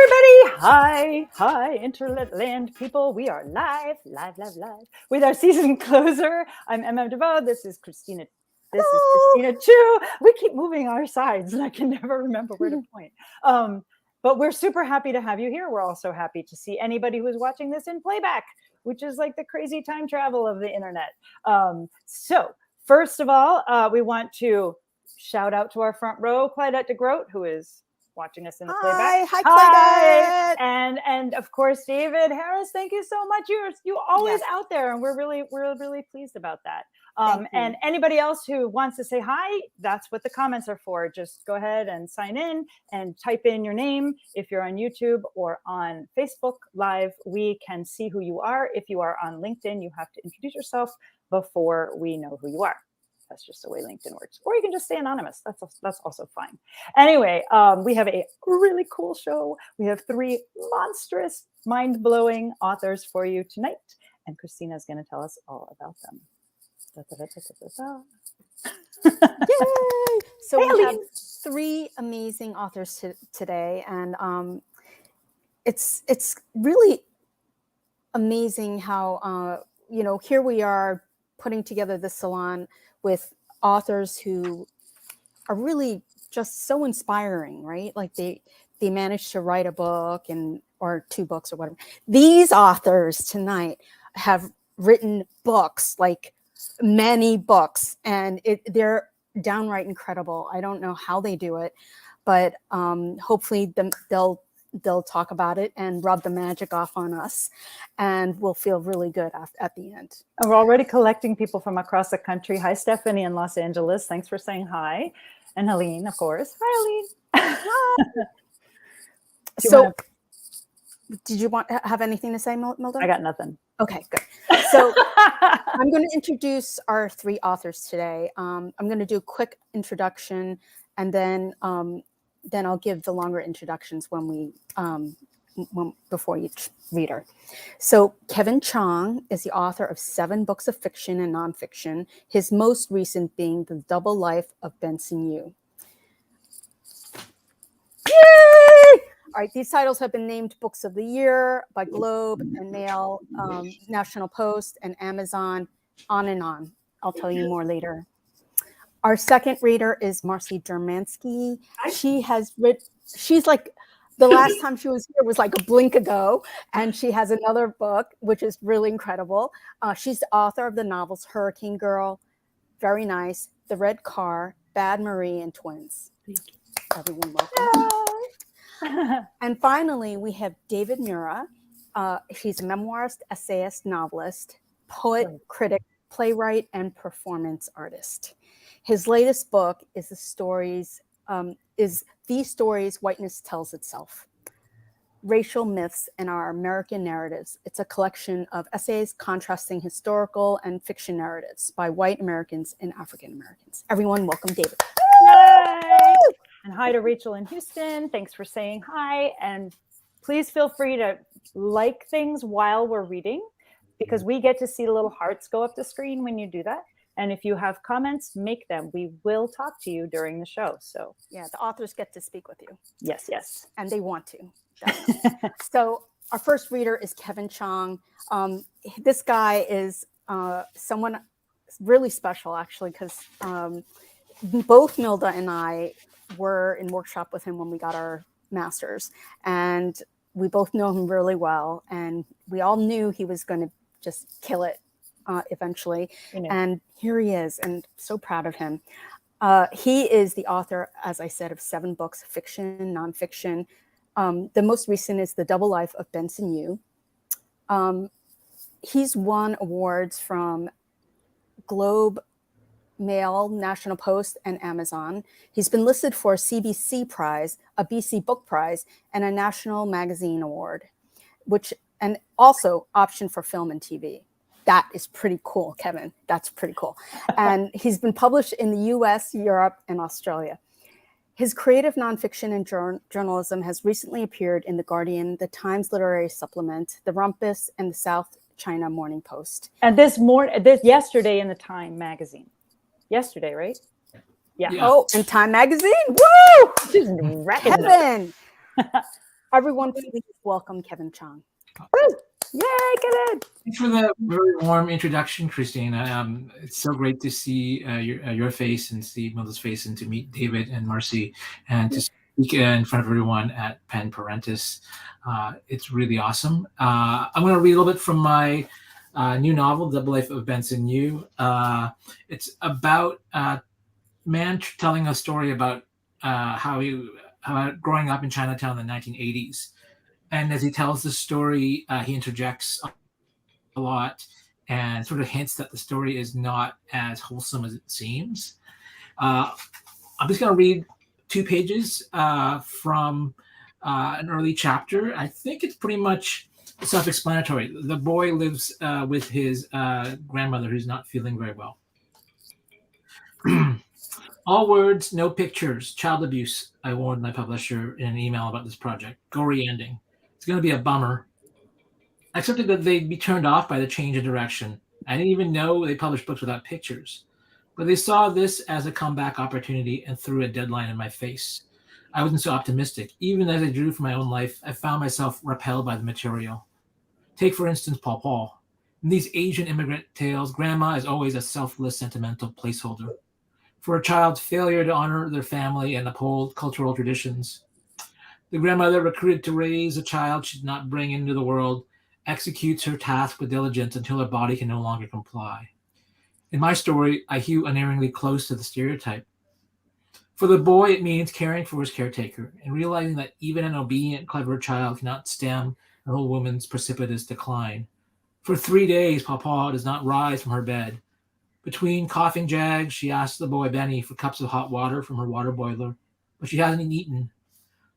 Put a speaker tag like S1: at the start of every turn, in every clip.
S1: everybody. Hi, Interland people. We are live with our season closer. I'm Emma DeVoe. This is Christina Chu. We keep moving our sides and I can never remember where to point. But we're super happy to have you here. We're also happy to see anybody who's watching this in playback, which is like the crazy time travel of the internet. So first of all, we want to shout out to our front row, Claudette de Groot, who is watching us in the playback.
S2: Hi,
S1: Claudette. And of course, David Harris, thank you so much. You're always out there, and we're really pleased about that. And anybody else who wants to say hi, that's what the comments are for. Just go ahead and sign in and type in your name. If you're on YouTube or on Facebook Live, we can see who you are. If you are on LinkedIn, you have to introduce yourself before we know who you are. That's just the way LinkedIn works. Or you can just stay anonymous. That's also fine. Anyway, we have a really cool show. We have 3 monstrous, mind-blowing authors for you tonight. And Christina's going to tell us all about them.
S2: Yay! So we have 3 amazing authors today. And it's really amazing how, here we are putting together the salon with authors who are really just so inspiring, right? Like they managed to write a book or 2 books or whatever. These authors tonight have written books, like many books, and they're downright incredible. I don't know how they do it, but hopefully they'll talk about it and rub the magic off on us, and we'll feel really good at the end.
S1: And we're already collecting people from across the country. Hi, Stephanie in Los Angeles. Thanks for saying hi. And Helene, of course. Hi, Helene.
S2: So, did you have anything to say, Milda?
S1: I got nothing.
S2: Okay, good. So I'm going to introduce our 3 authors today. I'm going to do a quick introduction, and then I'll give the longer introductions before each reader. So Kevin Chong is the author of 7 books of fiction and nonfiction, his most recent being The Double Life of Benson Yu. Yay! All right, these titles have been named Books of the Year by Globe and Mail, National Post, and Amazon, on and on. I'll tell you more later. Our second reader is Marcy Dermansky. She's like, the last time she was here was like a blink ago, and she has another book, which is really incredible. She's the author of the novels Hurricane Girl, very nice, The Red Car, Bad Marie, and Twins. Everyone welcome. And finally, we have David Mura. She's a memoirist, essayist, novelist, poet, critic, playwright, and performance artist. His latest book is These Stories Whiteness Tells Itself: Racial Myths and Our American Narratives. It's a collection of essays contrasting historical and fiction narratives by white Americans and African Americans. Everyone, welcome David.
S1: Yay! And hi to Rachel in Houston. Thanks for saying hi. And please feel free to like things while we're reading, because we get to see the little hearts go up the screen when you do that. And if you have comments, make them. We will talk to you during the show. So
S2: yeah, the authors get to speak with you.
S1: Yes.
S2: And they want to. So our first reader is Kevin Chong. This guy is someone really special, actually, because both Milda and I were in workshop with him when we got our masters, and we both know him really well, and we all knew he was going to just kill it eventually. And here he is, and so proud of him. He is the author, as I said, of 7 books, fiction, nonfiction. The most recent is The Double Life of Benson Yu. He's won awards from Globe, Mail, National Post, and Amazon. He's been listed for a CBC Prize, a BC Book Prize, and a National Magazine Award, and also option for film and TV. That is pretty cool, Kevin. That's pretty cool. And he's been published in the US, Europe, and Australia. His creative nonfiction and journalism has recently appeared in The Guardian, The Times Literary Supplement, The Rumpus, and the South China Morning Post.
S1: And yesterday in the Time magazine. Yesterday, right? Yeah.
S2: Oh, and Time magazine. Woo!
S1: She's
S2: Kevin. Everyone, please welcome Kevin Chong.
S1: Yay, Kevin!
S3: Thanks for the very warm introduction, Christina. It's so great to see your face and see Melissa's face, and to meet David and Marcy, and to speak in front of everyone at Pen Parentis. It's really awesome. I'm going to read a little bit from my new novel, The Double Life of Benson Yu. It's about a man telling a story about how growing up in Chinatown in the 1980s. And as he tells the story, he interjects a lot and sort of hints that the story is not as wholesome as it seems. I'm just going to read 2 pages from an early chapter. I think it's pretty much self-explanatory. The boy lives with his grandmother, who's not feeling very well. All words, no pictures. Child abuse, I warned my publisher in an email about this project. Gory ending. It's going to be a bummer. I accepted that they'd be turned off by the change in direction. I didn't even know they published books without pictures. But they saw this as a comeback opportunity and threw a deadline in my face. I wasn't so optimistic. Even as I drew from my own life, I found myself repelled by the material. Take, for instance, Paw Paw. In these Asian immigrant tales, grandma is always a selfless, sentimental placeholder for a child's failure to honor their family and uphold cultural traditions. The grandmother, recruited to raise a child she did not bring into the world, executes her task with diligence until her body can no longer comply. In my story, I hew unerringly close to the stereotype. For the boy, it means caring for his caretaker and realizing that even an obedient, clever child cannot stem an old woman's precipitous decline. For 3 days, Papa does not rise from her bed. Between coughing jags, she asks the boy Benny for cups of hot water from her water boiler, but she hasn't eaten.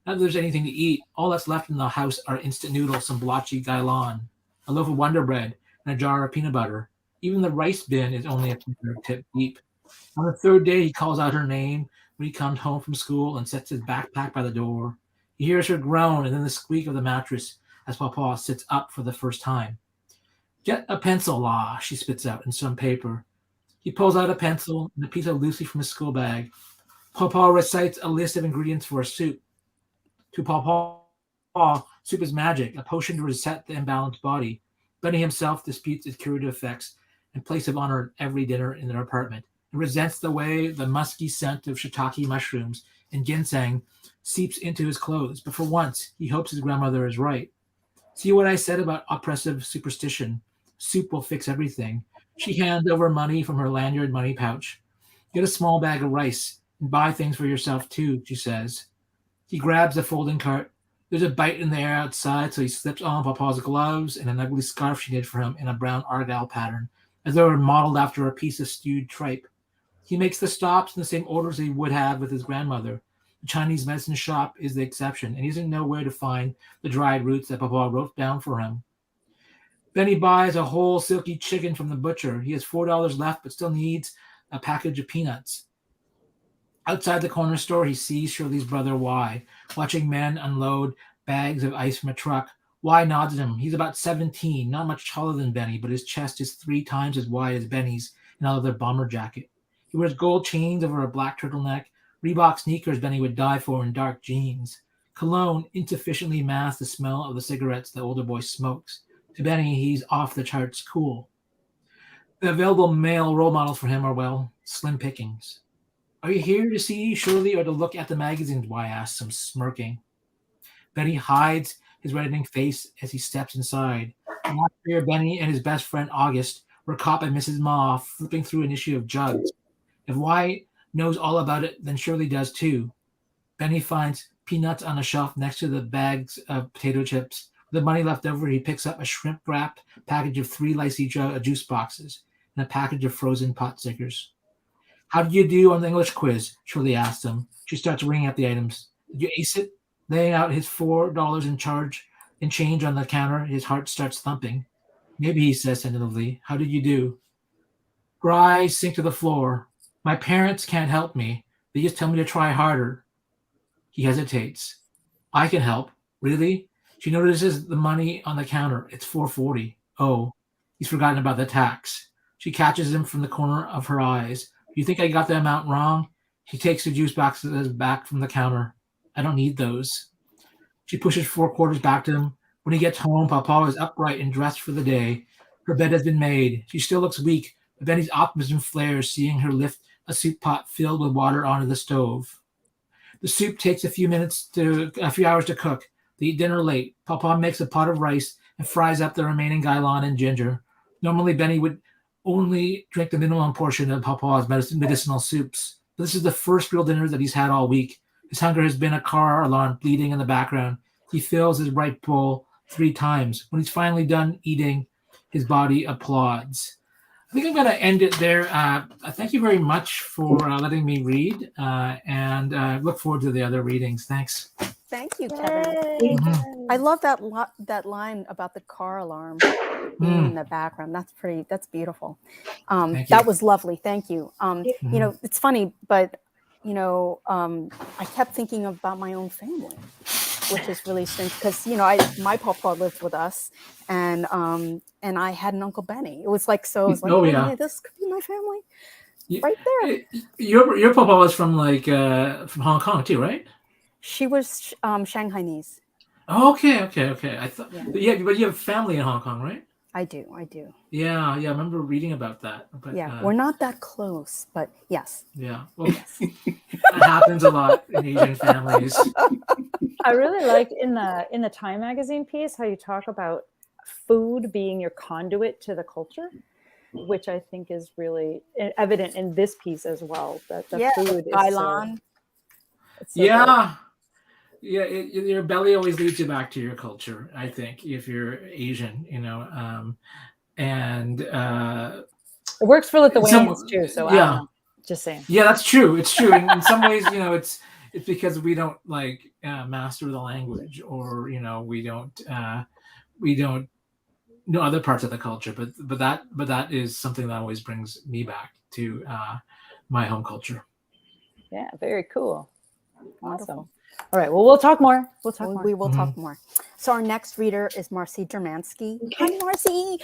S3: Not that there's anything to eat. All that's left in the house are instant noodles, some blotchy gailon, a loaf of Wonder Bread, and a jar of peanut butter. Even the rice bin is only a tip deep. On the 3rd day, he calls out her name when he comes home from school and sets his backpack by the door. He hears her groan and then the squeak of the mattress as Papa sits up for the first time. Get a pencil, La, she spits out, and some paper. He pulls out a pencil and a piece of Lucy from his school bag. Papa recites a list of ingredients for a soup. To Papa, soup is magic, a potion to reset the imbalanced body. Benny himself disputes its curative effects and place of honor at every dinner in their apartment, and resents the way the musky scent of shiitake mushrooms and ginseng seeps into his clothes. But for once, he hopes his grandmother is right. See what I said about oppressive superstition? Soup will fix everything. She hands over money from her lanyard money pouch. Get a small bag of rice and buy things for yourself too, she says. He grabs the folding cart. There's a bite in the air outside, so he slips on Papa's gloves and an ugly scarf she knit for him in a brown argyle pattern, as though it were modeled after a piece of stewed tripe. He makes the stops in the same order as he would have with his grandmother. The Chinese medicine shop is the exception, and he doesn't know where to find the dried roots that Papa wrote down for him. Then he buys a whole silky chicken from the butcher. He has $4 left, but still needs a package of peanuts. Outside the corner store, he sees Shirley's brother, Y, watching men unload bags of ice from a truck. Y nods at him. He's about 17, not much taller than Benny, but his chest is 3 times as wide as Benny's in a leather bomber jacket. He wears gold chains over a black turtleneck, Reebok sneakers Benny would die for, and dark jeans. Cologne insufficiently masks the smell of the cigarettes the older boy smokes. To Benny, he's off the charts cool. The available male role models for him are, well, slim pickings. Are you here to see Shirley or to look at the magazines? Y asks him, smirking. Benny hides his reddening face as he steps inside. Last year, Benny and his best friend August were caught by Mrs. Ma flipping through an issue of Jugs. If Y knows all about it, then Shirley does too. Benny finds peanuts on a shelf next to the bags of potato chips. With the money left over, he picks up a shrimp-wrapped package of 3 Lycee juice boxes and a package of frozen pot stickers. How did you do on the English quiz? Shirley asked him. She starts ringing up the items. Did you ace it? Laying out his $4 in change on the counter, his heart starts thumping. Maybe, he says tentatively. How did you do? Her eyes sink to the floor. My parents can't help me. They just tell me to try harder. He hesitates. I can help. Really? She notices the money on the counter. It's $4.40. Oh, he's forgotten about the tax. She catches him from the corner of her eyes. You think I got the amount wrong? He takes the juice boxes back from the counter. I don't need those. She pushes 4 quarters back to him. When he gets home, Papa is upright and dressed for the day. Her bed has been made. She still looks weak, but Benny's optimism flares seeing her lift a soup pot filled with water onto the stove. The soup takes a few hours to cook. They eat dinner late. Papa makes a pot of rice and fries up the remaining gailan and ginger. Normally, Benny would only drink the minimum portion of Papa's medicinal soups. But this is the first real dinner that he's had all week. His hunger has been a car alarm bleeding in the background. He fills his right bowl 3 times. When he's finally done eating, his body applauds. I think I'm going to end it there. Thank you very much for letting me read, and look forward to the other readings. Thanks.
S2: Thank you, Kevin.
S3: Mhm.
S2: I love that line about the car alarm being in the background. That's beautiful. That was lovely. Thank you. You know, it's funny, but you know, I kept thinking about my own family, which is really strange because you know, my papa lived with us, and I had an Uncle Benny. It was like so. I was like,
S3: Oh, yeah.
S2: This could be my family, right there.
S3: Your papa was from from Hong Kong too, right?
S2: She was Shanghainese.
S3: Oh, okay. I thought, but you have family in Hong Kong, right?
S2: I do.
S3: Yeah. I remember reading about that. But,
S2: We're not that close, but yes.
S3: Yeah, well, that happens a lot in Asian families.
S1: I really liked in the Time magazine piece how you talk about food being your conduit to the culture, which I think is really evident in this piece as well. That the food is
S2: Gailan.
S3: Your belly always leads you back to your culture, I think, if you're Asian, you know, and
S1: it works for Lithuanians too. So I don't know. Just saying.
S3: Yeah, that's true. It's true. In some ways, you know, it's because we don't master the language, or you know, we don't know other parts of the culture. But that is something that always brings me back to my home culture.
S1: Yeah, very cool. Awesome. All right. Well, we'll talk more.
S2: We will talk more. So our next reader is Marcy Dermansky. Hi, Marcy.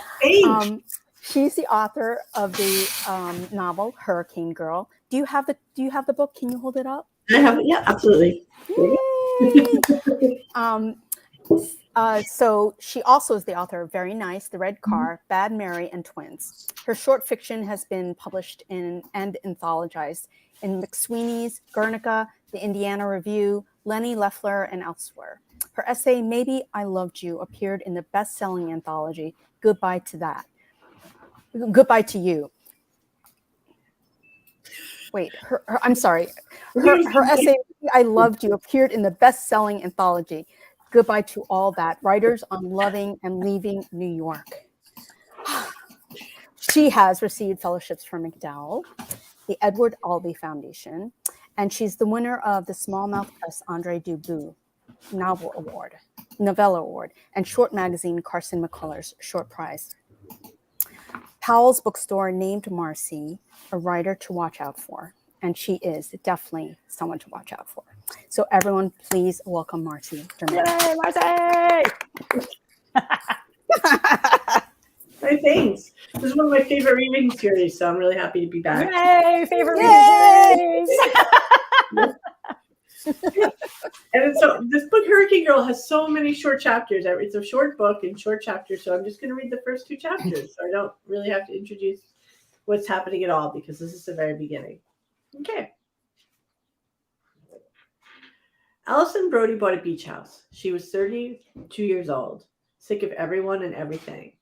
S2: She's the author of the novel Hurricane Girl. Do you have the book? Can you hold it up?
S4: I have it. Yeah, absolutely.
S2: So she also is the author of Very Nice, The Red Car, Bad Mary, and Twins. Her short fiction has been published and anthologized in McSweeney's, Guernica, the Indiana Review, Lenny Leffler, and elsewhere. Her essay, Maybe I Loved You, appeared in the best-selling anthology, Goodbye to You. Wait, I'm sorry. Her essay, I Loved You, appeared in the best-selling anthology, Goodbye to All That, Writers on Loving and Leaving New York. She has received fellowships from MacDowell, the Edward Albee Foundation, and she's the winner of the Smallmouth Press Andre Dubut Novella Award, and Short Magazine Carson McCullers Short Prize. Powell's Bookstore named Marcy a writer to watch out for, and she is definitely someone to watch out for. So everyone, please welcome Marcy Dermansky.
S1: Yay,
S4: Marcy! Hey, thanks. This is one of my favorite reading series, so I'm really happy to be back.
S1: Yay, favorite reading series.
S4: And so this book, Hurricane Girl, has so many short chapters. It's a short book in short chapters, so I'm just going to read the first 2 chapters. So I don't really have to introduce what's happening at all, because this is the very beginning. Okay. Allison Brody bought a beach house. She was 32 years old, sick of everyone and everything.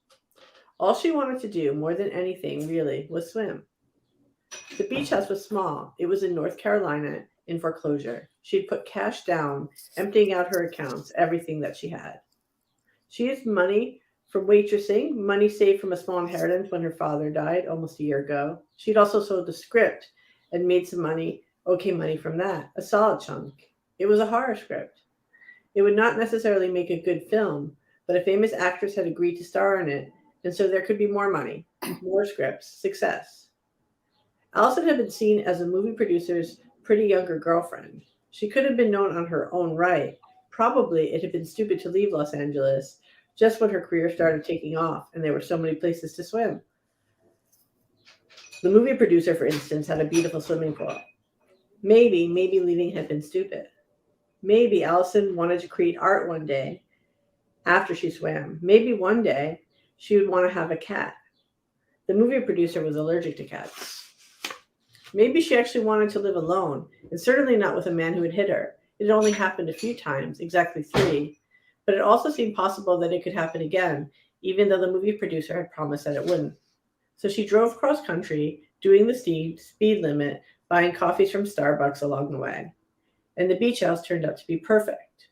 S4: All she wanted to do, more than anything, really, was swim. The beach house was small. It was in North Carolina, in foreclosure. She'd put cash down, emptying out her accounts, everything that she had. She used money from waitressing, money saved from a small inheritance when her father died almost a year ago. She'd also sold the script and made some money, money from that, a solid chunk. It was a horror script. It would not necessarily make a good film, but a famous actress had agreed to star in it, and so there could be more money, more scripts, success. Allison had been seen as a movie producer's pretty younger girlfriend. She could have been known on her own right. Probably it had been stupid to leave Los Angeles just when her career started taking off and there were so many places to swim. The movie producer, for instance, had a beautiful swimming pool. Maybe leaving had been stupid. Maybe Allison wanted to create art one day after she swam. Maybe one day she would want to have a cat. The movie producer was allergic to cats. Maybe she actually wanted to live alone, and certainly not with a man who would hit her. It had only happened a few times, exactly 3, but it also seemed possible that it could happen again, even though the movie producer had promised that it wouldn't. So she drove cross country, doing the speed limit, buying coffees from Starbucks along the way. And the beach house turned out to be perfect.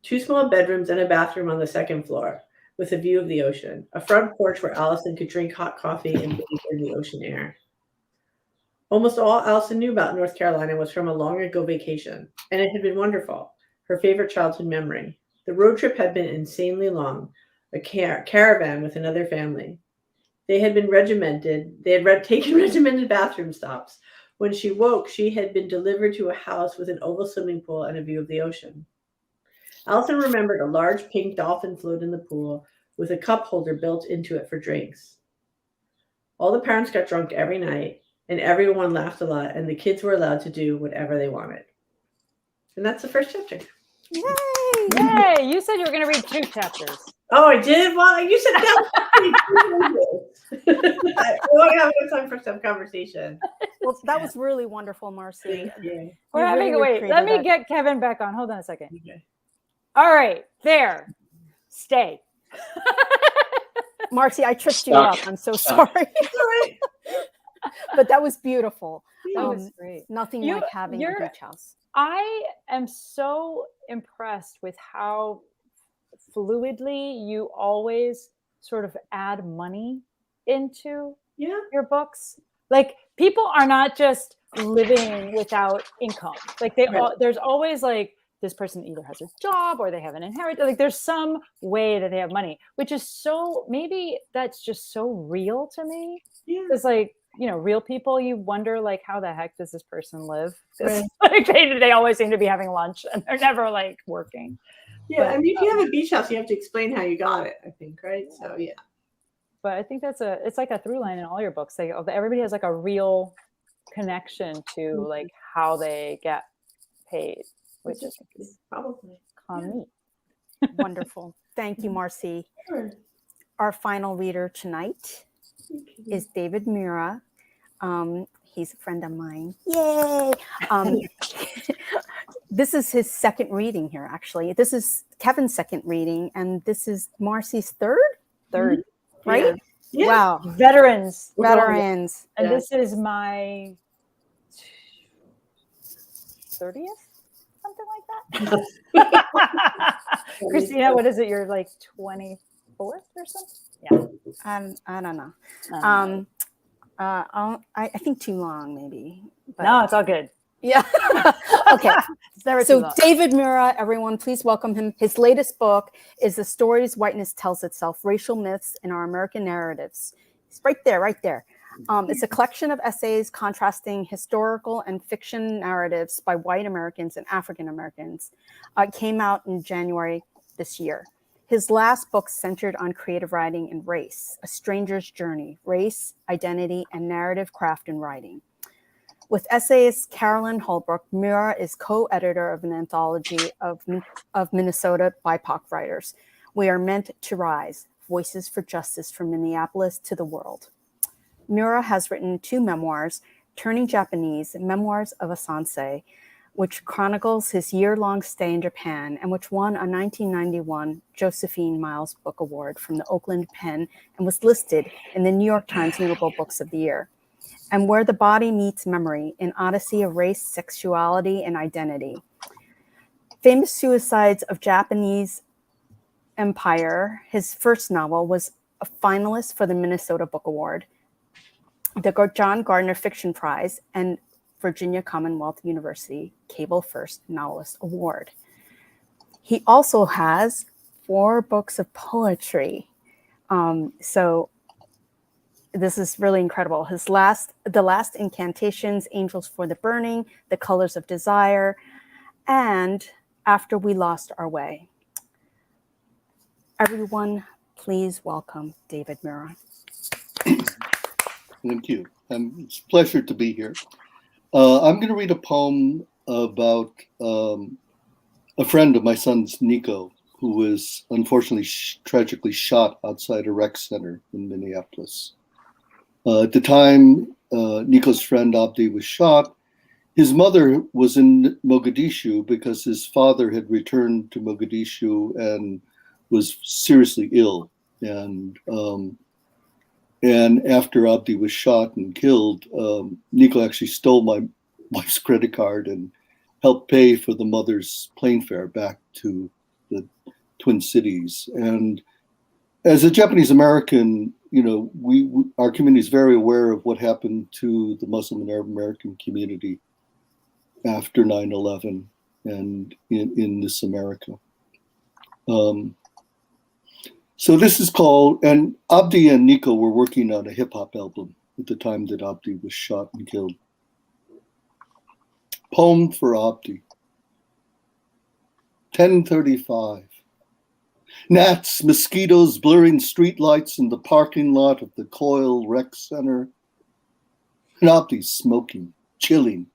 S4: 2 small bedrooms and a bathroom on the 2nd floor, with a view of the ocean. A front porch where Allison could drink hot coffee and bathe in the ocean air. Almost all Allison knew about North Carolina was from a long ago vacation, and it had been wonderful, her favorite childhood memory. The road trip had been insanely long, a caravan with another family. They had been regimented. They had taken regimented bathroom stops. When she woke, she had been delivered to a house with an oval swimming pool and a view of the ocean. Allison remembered a large pink dolphin float in the pool with a cup holder built into it for drinks. All the parents got drunk every night, and everyone laughed a lot, and the kids were allowed to do whatever they wanted. And that's the first chapter.
S2: Yay!
S1: Yay! You said you were going to read 2 chapters.
S4: Oh, I did? Well, you said that. I want to have a good time for some conversation.
S2: Well, that was really wonderful, Marcy.
S4: Thank you.
S1: We're having
S2: really
S1: wait. Let me
S2: created
S1: get Kevin back on. Hold on a second.
S4: Okay.
S1: All right, there. Stay.
S2: Marcy, I tripped you
S5: Stuck.
S2: up. I'm so sorry.
S4: All right.
S2: But that was beautiful.
S1: That was great.
S2: Nothing
S1: You-
S2: like having a
S1: you're-
S2: beach house.
S1: I am so impressed with how fluidly you always sort of add money into
S4: Yeah.
S1: your books. Like people are not just living without income. Like there's always like this person either has a job or they have an inheritance. Like there's some way that they have money, which is so, maybe that's just so real to me.
S4: Yeah.
S1: It's like, real people, you wonder like, how the heck does this person live? 'Cause,
S4: Right.
S1: like they always seem to be having lunch and they're never like working.
S4: Yeah.
S1: But,
S4: I mean, if you have a beach house, you have to explain how you got it, I think, right? So, yeah.
S1: But I think it's like a through line in all your books. Like everybody has like a real connection to like how they get paid, which I think is
S4: Probably.
S1: neat.
S2: Wonderful. Thank you, Marcy.
S4: Sure.
S2: Our final reader tonight is David Mura. He's a friend of mine. Yay! This is his 2nd reading here, actually. This is Kevin's 2nd reading, and this is Marcy's 3rd?
S1: Third.
S2: Right?
S4: Yeah.
S2: Wow.
S1: Veterans.
S2: Veterans.
S1: And
S4: Yeah.
S1: this is my 30th? Something like that. Christina, what is it? You're like 24th or something? Yeah.
S2: I don't know.
S1: Um,
S2: I think too long, maybe. But
S1: no, it's all good.
S2: yeah. Okay.
S1: It's never too
S2: So
S1: long.
S2: David Mura, everyone, please welcome him. His latest book is The Stories Whiteness Tells Itself, Racial Myths in Our American Narratives. It's right there. It's a collection of essays contrasting historical and fiction narratives by white Americans and African Americans. It came out in January this year. His last book centered on creative writing and race, A Stranger's Journey, Race, Identity, and Narrative Craft in Writing. With essayist Carolyn Holbrook, Mura is co-editor of an anthology of Minnesota BIPOC writers. We Are Meant to Rise, Voices for Justice from Minneapolis to the World. Mura has written 2 memoirs, Turning Japanese, Memoirs of a Sansei, which chronicles his year-long stay in Japan and which won a 1991 Josephine Miles Book Award from the Oakland Pen and was listed in the New York Times Notable Books of the Year. And Where the Body Meets Memory, an Odyssey of Race, Sexuality, and Identity. Famous Suicides of Japanese Empire, his first novel, was a finalist for the Minnesota Book Award, the John Gardner Fiction Prize, and Virginia Commonwealth University Cable First Novelist Award. He also has 4 books of poetry. So this is really incredible. The Last Incantations, Angels for the Burning, The Colors of Desire, and After We Lost Our Way. Everyone, please welcome David Mura.
S5: Thank you. It's a pleasure to be here. I'm going to read a poem about a friend of my son's, Nico, who was unfortunately tragically shot outside a rec center in Minneapolis. At the time Nico's friend Abdi was shot, his mother was in Mogadishu because his father had returned to Mogadishu and was seriously ill. And after Abdi was shot and killed, Nico actually stole my wife's credit card and helped pay for the mother's plane fare back to the Twin Cities. And as a Japanese American, you know, our community is very aware of what happened to the Muslim and Arab American community after 9/11 and in this America. So this is called, and Abdi and Nico were working on a hip hop album at the time that Abdi was shot and killed. Poem for Abdi. 10:35. Gnats, mosquitoes, blurring streetlights in the parking lot of the Coyle Rec Center. And Abdi's smoking, chilling,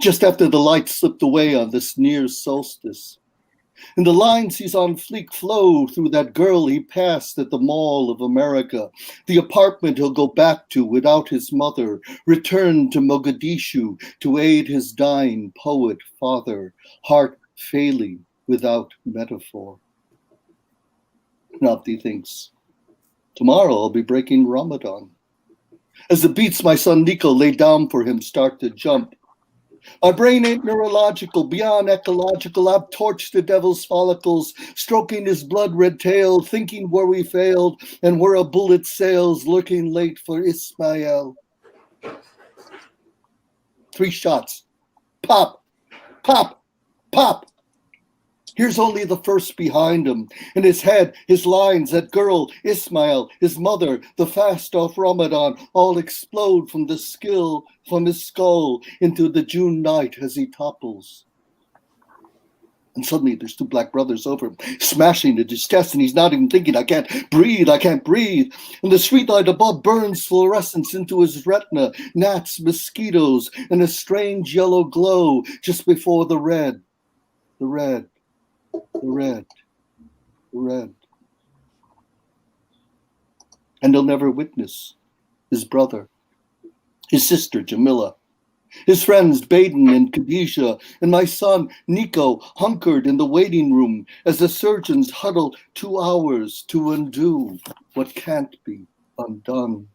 S5: just after the lights slipped away on this near solstice. And the lines he's on fleek flow through that girl he passed at the Mall of America, the apartment he'll go back to without his mother, return to Mogadishu to aid his dying poet father, heart failing without metaphor. And Abdi thinks, tomorrow I'll be breaking Ramadan. As the beats my son Nico laid down for him start to jump, our brain ain't neurological, beyond ecological. I've torched the devil's follicles, stroking his blood-red tail, thinking where we failed and where a bullet sails, lurking late for Ismail. 3 shots. Pop, pop, pop. Here's only the first behind him. In his head, his lines, that girl, Ismail, his mother, the fast off Ramadan, all explode from his skull into the June night as he topples. And suddenly there's 2 black brothers over him, smashing at his chest, and he's not even thinking, I can't breathe, I can't breathe. And the streetlight above burns fluorescence into his retina, gnats, mosquitoes, and a strange yellow glow just before the red. And he'll never witness his brother, his sister Jamila, his friends Baden and Khadijah, and my son Nico hunkered in the waiting room as the surgeons huddle 2 hours to undo what can't be undone.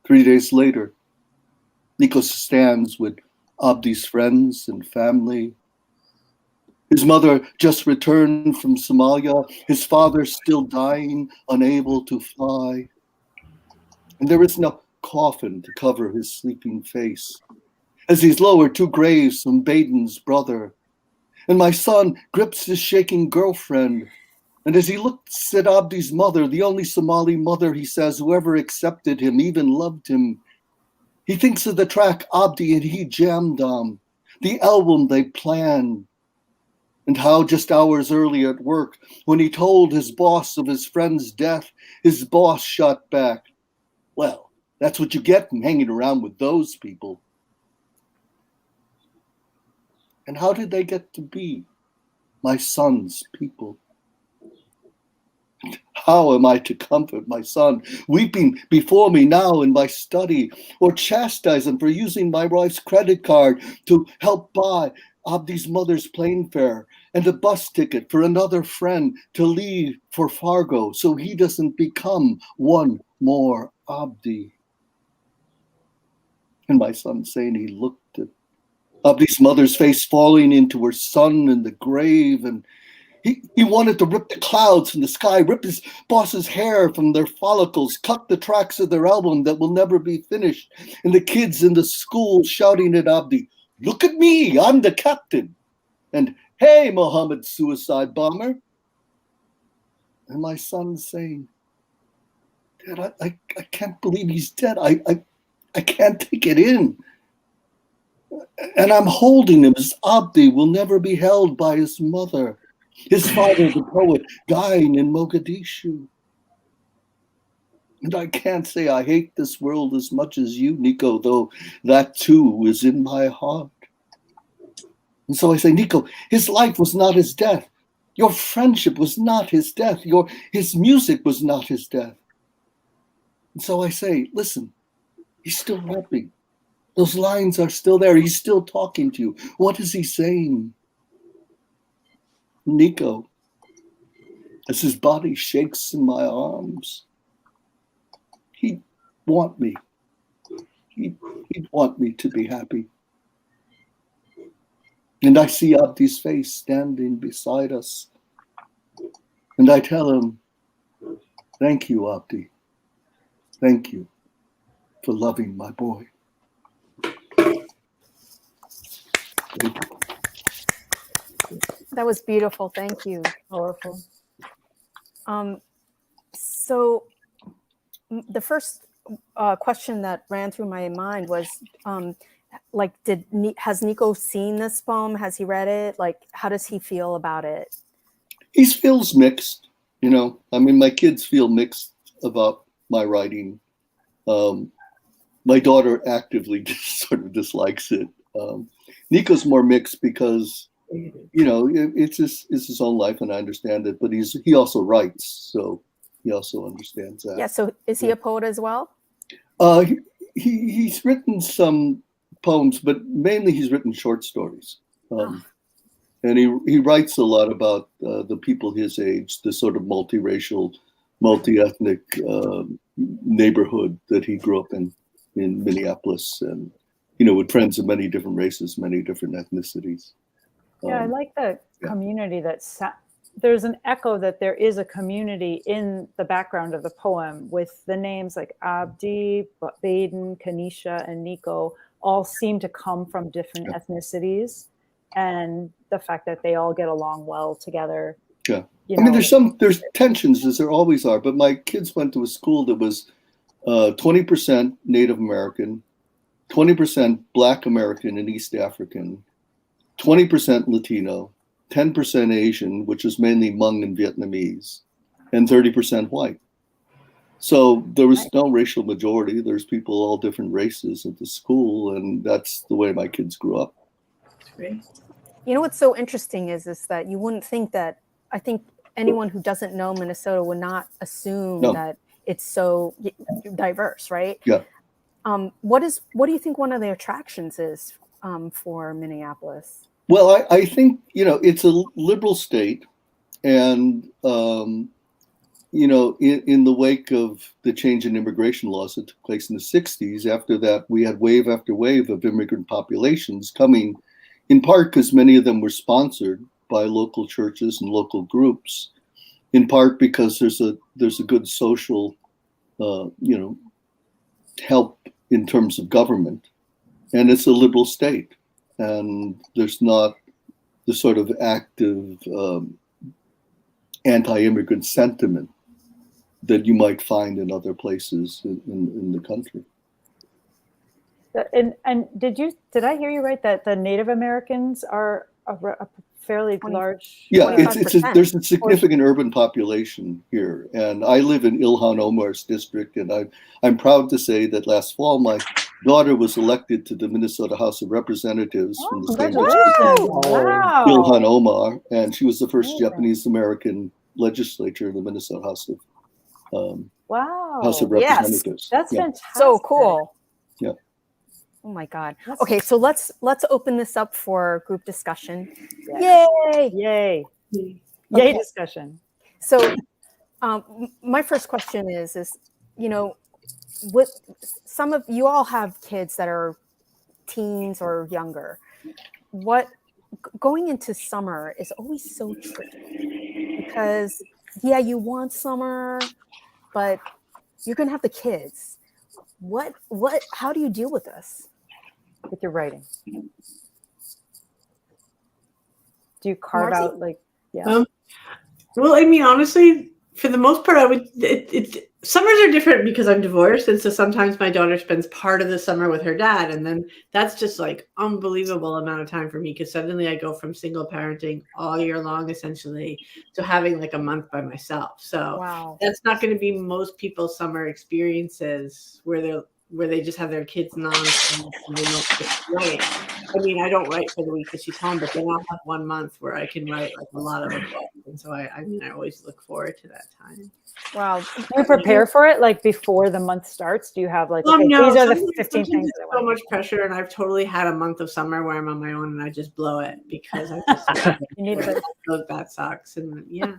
S5: 3 days later, Nico stands with Abdi's friends and family. His mother just returned from Somalia, his father still dying, unable to fly. And there is no coffin to cover his sleeping face, as he's lowered 2 graves from Baden's brother. And my son grips his shaking girlfriend, and as he looks at Abdi's mother, the only Somali mother, he says, who ever accepted him, even loved him, he thinks of the track Abdi and he jammed on, the album they planned, and how just hours earlier at work, when he told his boss of his friend's death, his boss shot back, well, that's what you get from hanging around with those people. And how did they get to be my son's people? How am I to comfort my son, weeping before me now in my study, or chastise him for using my wife's credit card to help buy Abdi's mother's plane fare and a bus ticket for another friend to leave for Fargo so he doesn't become one more Abdi? And my son saying he looked at Abdi's mother's face falling into her son in the grave, and he wanted to rip the clouds from the sky, rip his boss's hair from their follicles, cut the tracks of their album that will never be finished, and the kids in the school shouting at Abdi, look at me, I'm the captain. And hey, Mohammed suicide bomber. And my son saying, Dad, I can't believe he's dead. I can't take it in. And I'm holding him as Abdi will never be held by his mother. His father, the poet, dying in Mogadishu. And I can't say I hate this world as much as you, Nico, though that too is in my heart. And so I say, Nico, his life was not his death. Your friendship was not his death. His music was not his death. And so I say, listen, he's still rapping. Those lines are still there. He's still talking to you. What is he saying? Nico, as his body shakes in my arms, he'd want me. He'd want me to be happy. And I see Abdi's face standing beside us. And I tell him, thank you, Abdi. Thank you for loving my boy.
S2: That was beautiful. Thank you.
S1: Powerful.
S2: So the first question that ran through my mind was, like, has Nico seen this poem? Has he read it? Like, how does he feel about it?
S5: He feels mixed, you know. I mean, my kids feel mixed about my writing. My daughter actively sort of dislikes it. Nico's more mixed because, you know, it's his own life, and I understand it. But he also writes, so he also understands that.
S2: Yeah. So is he a poet as well?
S5: He's written some poems, but mainly he's written short stories. And he writes a lot about the people his age, the sort of multiracial, multi-ethnic neighborhood that he grew up in Minneapolis, and, you know, with friends of many different races, many different ethnicities.
S1: Yeah, I like the community there's an echo that there is a community in the background of the poem, with the names like Abdi, Baden, Kanisha, and Nico all seem to come from different ethnicities, and the fact that they all get along well together.
S5: Yeah. I mean, there's tensions, as there always are, but my kids went to a school that was 20% Native American, 20% Black American and East African, 20% Latino, 10% Asian, which is mainly Hmong and Vietnamese, and 30% white. So there was no racial majority. There's people all different races at the school, and that's the way my kids grew up.
S4: That's great.
S2: You know what's so interesting is that you wouldn't think that. I think anyone who doesn't know Minnesota would not assume that it's so diverse, right?
S5: Yeah.
S2: What do you think one of the attractions is for Minneapolis?
S5: Well, I think, you know, it's a liberal state, and you know, in the wake of the change in immigration laws that took place in the 60s, after that, we had wave after wave of immigrant populations coming, in part because many of them were sponsored by local churches and local groups, in part because there's a good social, you know, help in terms of government, and it's a liberal state, and there's not the sort of active anti-immigrant sentiment that you might find in other places in the country.
S1: And did I hear you right that the Native Americans are a fairly large?
S5: Yeah, there's a significant urban population here, and I live in Ilhan Omar's district, and I'm proud to say that last fall my daughter was elected to the Minnesota House of Representatives from the same district as Ilhan Omar, and she was the first Japanese American legislature in the Minnesota House of House of Representatives.
S1: Yes, that's fantastic.
S2: So cool.
S5: Yeah.
S2: Oh my God. Okay, so let's open this up for group discussion.
S1: Yes.
S2: Yay!
S1: Yay discussion.
S2: So my first question is, you know, what some of you all have kids that are teens or younger. What going into summer is always so tricky, because you want summer, but you're gonna have the kids. How do you deal with this?
S1: With your writing? Do you carve out like,
S4: well, I mean, honestly, for the most part, Summers are different because I'm divorced, and so sometimes my daughter spends part of the summer with her dad, and then that's just like unbelievable amount of time for me because suddenly I go from single parenting all year long essentially to having like a month by myself. So
S2: Wow.
S4: that's not going to be most people's summer experiences where they just have their kids and they don't get writing. I mean, I don't write for the week that she's home, but then I'll have 1 month where I can write like a lot of a book, and so I mean, I always look forward to that time.
S2: Wow.
S1: Do you prepare for it like before the month starts? Do you have like, okay,
S4: No,
S1: these are the
S4: sometimes
S1: 15 things
S4: it's
S1: that I
S4: so
S1: want
S4: much pressure, and I've totally had a month of summer where I'm on my own and I just blow it because I just
S1: You need to-
S4: that sucks, and yeah.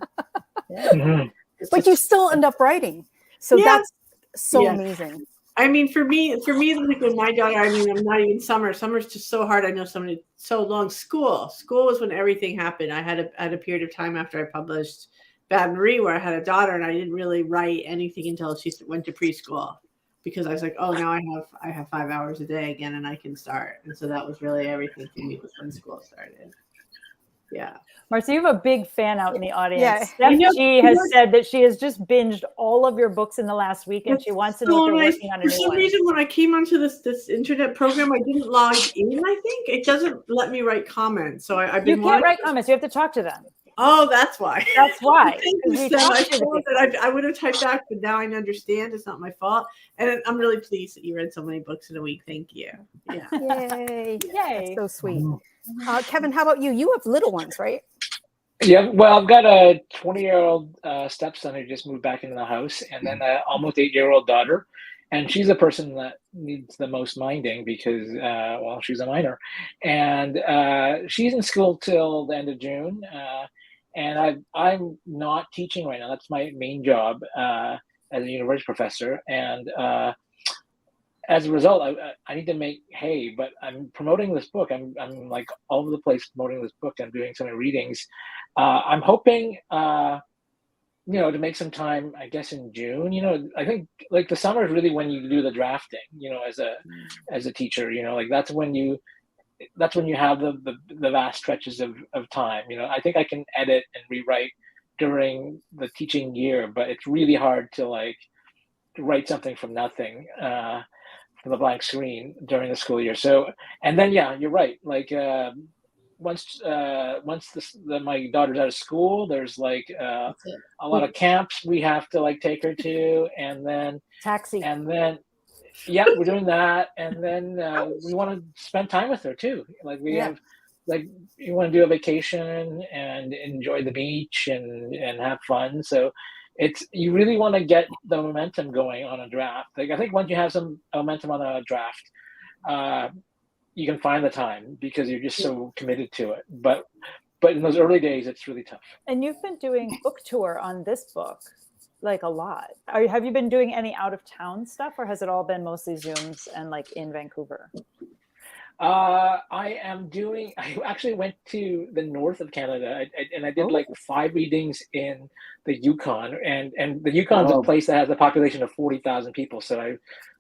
S3: Mhm.
S4: It's
S2: But
S4: just-
S2: you still end up writing. So
S4: Yeah.
S2: that's so
S4: Yeah.
S2: amazing.
S4: I mean, for me, like with my daughter, I mean, I'm not even summer. Summer's just so hard. I know so long. School was when everything happened. I had a period of time after I published Bad Marie where I had a daughter, and I didn't really write anything until she went to preschool because I was like, oh, now I have 5 hours a day again, and I can start. And so that was really everything for me was when school started. Yeah.
S1: Marcy, you have a big fan out in the audience.
S2: Yeah.
S1: Steph G has said that she has just binged all of your books in the last week, and she wants to know if you're working on a
S4: For
S1: new
S4: some
S1: one.
S4: reason, when I came onto this internet program, I didn't log in. I think it doesn't let me write comments, so I've
S1: You
S4: been
S1: can't
S4: watching.
S1: write comments. You have to talk to them.
S4: Oh, that's why.
S1: That's why.
S4: Thank you,
S1: 'Cause we
S4: Steph.
S1: talked
S4: I
S1: to the
S4: thought that I would have typed back, but now I understand. It's not my fault, and I'm really pleased that you read so many books in a week. Thank you. Yeah.
S2: Yay.
S1: Yay.
S2: That's so sweet. Kevin, how about you? You have little ones, right?
S3: Yeah, well, I've got a 20-year-old stepson who just moved back into the house, and then an almost 8-year-old daughter. And she's the person that needs the most minding because, well, she's a minor. And she's in school till the end of June. And I'm not teaching right now. That's my main job as a university professor. And as a result, I need to make hay, but I'm promoting this book. I'm like all over the place promoting this book. I'm doing so many readings. I'm hoping, to make some time, I guess in June. I think like the summer is really when you do the drafting. As a teacher, like that's when you have the vast stretches of time. I think I can edit and rewrite during the teaching year, but it's really hard to like write something from nothing. From the blank screen during the school year. So, and then, yeah, you're right. Like once my daughter's out of school, there's like a lot of camps we have to like take her to, and then
S1: Taxi.
S3: and then, yeah, we're doing that, and then we want to spend time with her too. Like we have, like you want to do a vacation and enjoy the beach and have fun. So you really want to get the momentum going on a draft. Like I think once you have some momentum on a draft, you can find the time because you're just so committed to it. But in those early days, it's really tough.
S1: And you've been doing book tour on this book, like a lot. Have you been doing any out of town stuff, or has it all been mostly Zooms and like in Vancouver?
S3: I actually went to the north of Canada and I did like 5 readings in the Yukon, and the Yukon's a place that has a population of 40,000 people. So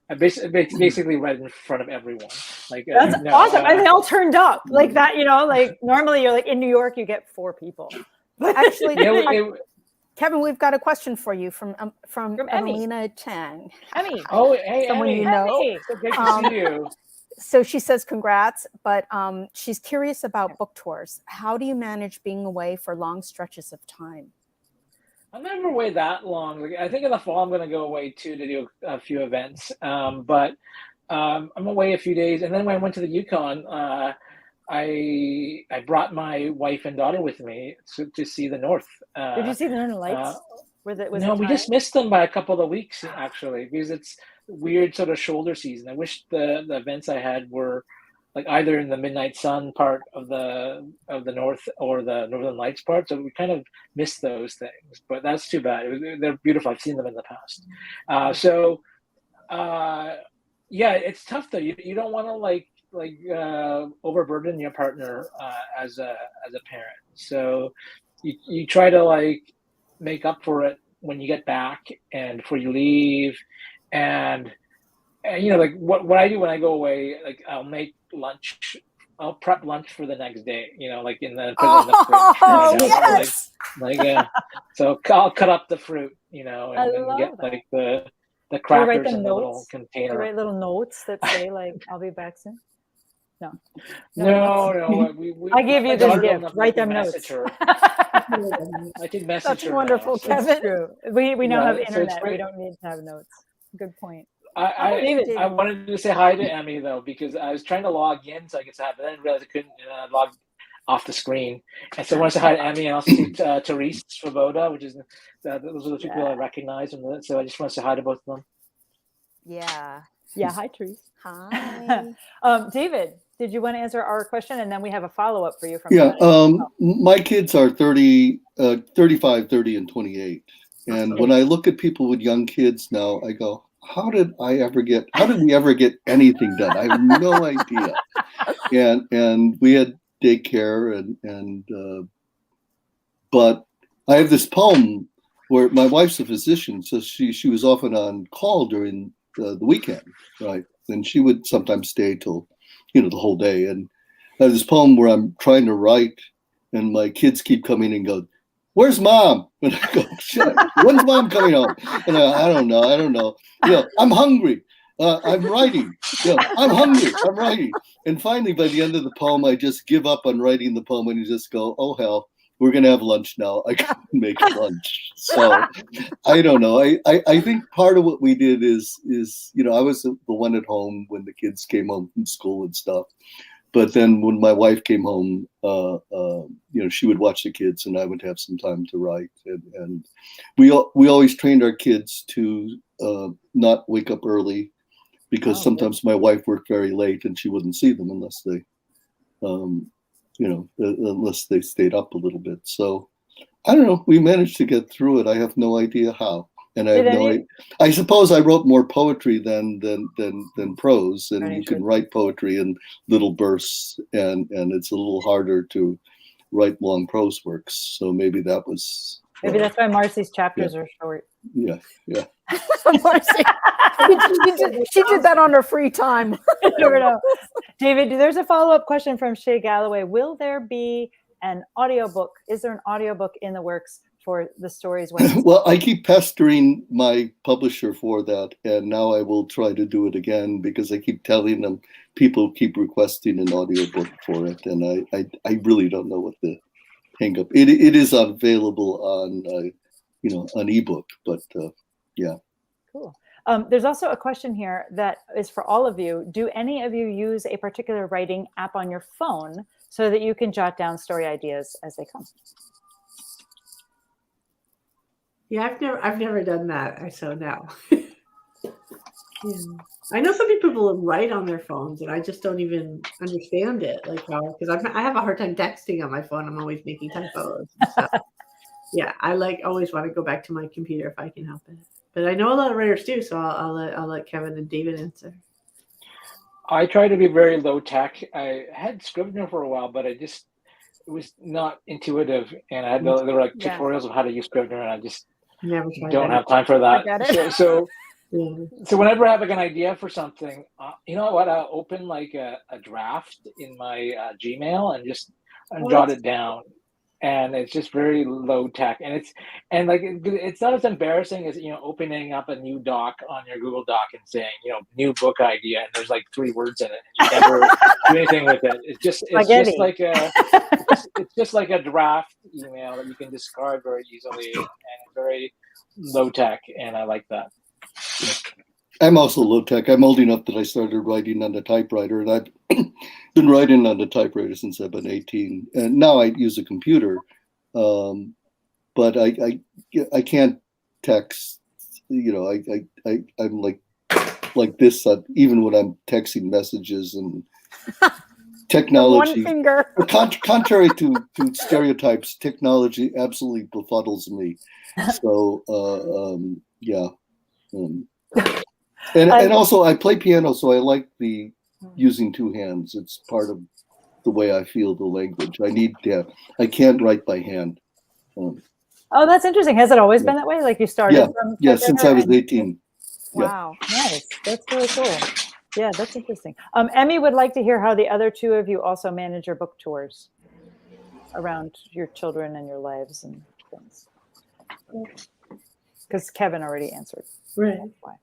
S3: I basically read in front of everyone. Like
S1: that's awesome. And they all turned up like that, like normally you're like in New York, you get 4 people.
S2: Actually,
S3: yeah,
S2: Kevin, we've got a question for you from
S1: Emmy.
S2: Alina Chang.
S1: Emmy.
S3: Oh, hey,
S2: Someone
S3: Emmy.
S2: you know.
S1: Emmy.
S3: So great to see you.
S2: So she says congrats, but she's curious about book tours. How do you manage being away for long stretches of time?
S3: I'm never away that long. Like, I think in the fall I'm going to go away too to do a few events. But I'm away a few days, and then when I went to the Yukon, I brought my wife and daughter with me to see the North.
S1: Did you see the Northern Lights?
S3: No, we just missed them by a couple of weeks actually, because it's weird sort of shoulder season. I wish the events I had were like either in the midnight sun part of the north or the Northern Lights part. So we kind of missed those things, but that's too bad. They're beautiful. I've seen them in the past. Yeah, it's tough though. You don't want to like overburden your partner as a parent. So you try to like make up for it when you get back and before you leave, and like what I do when I go away, like I'll make lunch, I'll prep lunch for the next day, like in the fridge.
S2: Oh, yes.
S3: Like, so I'll cut up the fruit,
S1: I
S3: and then
S1: love
S3: get
S1: that.
S3: like the
S1: Do you write
S3: crackers
S1: them
S3: in the little
S1: notes? Do you
S3: container.
S1: write little notes that say like, "I'll be back soon"? No.
S3: No.
S1: I give you
S3: my
S1: this
S3: daughter
S1: gift.
S3: doesn't
S1: Write
S3: let
S1: them
S3: me
S1: notes.
S3: message her. I can message
S2: That's
S3: her
S2: wonderful,
S3: now, so-
S2: Kevin.
S1: It's true. We now have
S3: Yeah, so it's
S1: internet. We
S3: great.
S1: don't need to have notes. Good point.
S3: I
S1: David.
S3: wanted to say hi to Emmy though, because I was trying to log in so I could say hi, but then I realized I couldn't log off the screen. And so I want to say hi to Emmy and also to Therese Svoboda, which is those are the two people I recognize. So I just want to say hi to both of them.
S2: Yeah.
S1: Yeah. Hi, Therese.
S2: Hi.
S1: David, did you want to answer our question? And then we have a follow-up for you from
S5: Yeah,
S1: Johnny.
S5: my kids are 35, 30, and 28. And when I look at people with young kids now, I go, how did we ever get anything done? I have no idea. And we had daycare but I have this poem where my wife's a physician, so she was often on call during the weekend, right? And she would sometimes stay till, the whole day. And I have this poem where I'm trying to write, and my kids keep coming and go, "Where's mom?" And I go, "Shit, when's mom coming home?" And I don't know. I'm hungry. I'm writing. I'm hungry. I'm writing. And finally, by the end of the poem, I just give up on writing the poem and you just go, "Oh hell, we're gonna have lunch now. I can't make lunch." So I don't know. I think part of what we did is I was the one at home when the kids came home from school and stuff. But then when my wife came home, she would watch the kids and I would have some time to write. And we always trained our kids to not wake up early, because sometimes my wife worked very late and she wouldn't see them unless they, unless they stayed up a little bit. So I don't know. We managed to get through it. I have no idea how. And I suppose I wrote more poetry than prose, and you can write poetry in little bursts, and it's a little harder to write long prose works. So maybe that was
S1: that's why Marcy's chapters are short.
S5: Yeah.
S2: Marcy, she did that on her free time.
S1: Never know. David, there's a follow-up question from Shay Galloway. Will there be an audiobook? Is there an audiobook in the works for the stories?
S5: Well, I keep pestering my publisher for that, and now I will try to do it again, because I keep telling them people keep requesting an audiobook for it, and I really don't know what the hang up. It is available on on ebook, but yeah.
S1: Cool. There's also a question here that is for all of you. Do any of you use a particular writing app on your phone so that you can jot down story ideas as they come?
S4: Yeah, I've never done that. So no. I know some people write on their phones, and I just don't even understand it. Like how, because I have a hard time texting on my phone. I'm always making typos. So yeah, I always want to go back to my computer if I can help it. But I know a lot of writers do, so I'll let Kevin and David answer.
S3: I try to be very low tech. I had Scrivener for a while, but it was not intuitive, and there were like tutorials of how to use Scrivener, and I just
S4: never
S3: don't have time for that. So whenever I have like an idea for something, you know what? I'll open like a draft in my Gmail and just jot it down. And it's just very low tech, and it's not as embarrassing as opening up a new doc on your Google Doc and saying new book idea, and there's like 3 words in it, and you never do anything with it. It's just like a draft email that you can discard very easily, and very low tech, and I like that.
S5: I'm also low tech. I'm old enough that I started writing on the typewriter, and I've been writing on the typewriter since I've been 18. And now I use a computer, but I can't text. I'm like this even when I'm texting messages and technology.
S2: One finger.
S5: Contrary to stereotypes, technology absolutely befuddles me. So yeah. And also I play piano, so I like the using 2 hands. It's part of the way I feel the language. I can't write by hand.
S1: Oh, that's interesting. Has it always been that way? Like you started from
S5: since I was 18.
S2: Wow.
S1: Nice. That's really cool. Yeah, that's interesting. Emmy would like to hear how the other 2 of you also manage your book tours around your children and your lives. And questions. Because Kevin already answered.
S4: Right.
S1: That's why.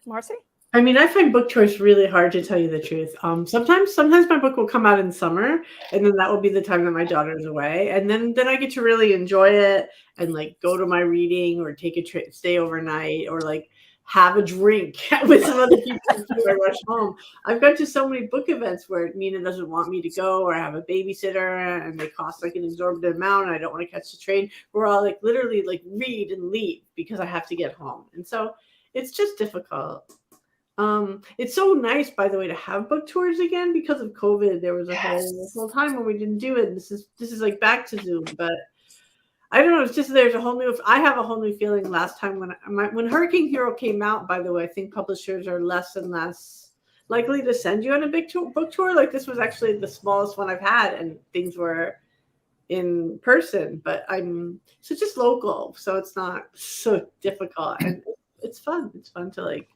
S2: Marcy?
S4: I mean, I find book tours really hard, to tell you the truth. Sometimes my book will come out in summer, and then that will be the time that my daughter's away, and then I get to really enjoy it and like go to my reading or take a trip, stay overnight, or like have a drink with some other people before I rush home. I've gone to so many book events where Nina doesn't want me to go, or I have a babysitter and they cost like an exorbitant amount and I don't want to catch the train. Where I'll like literally like read and leave because I have to get home. And so it's just difficult. It's so nice, by the way, to have book tours again because of COVID. There was a whole time when we didn't do it. This is like back to Zoom, but I don't know. It's just I have a whole new feeling. Last time when Hurricane Hero came out, by the way, I think publishers are less and less likely to send you on a big book tour. Like this was actually the smallest one I've had, and things were in person. But so just local, so it's not so difficult, and it's fun. It's fun to like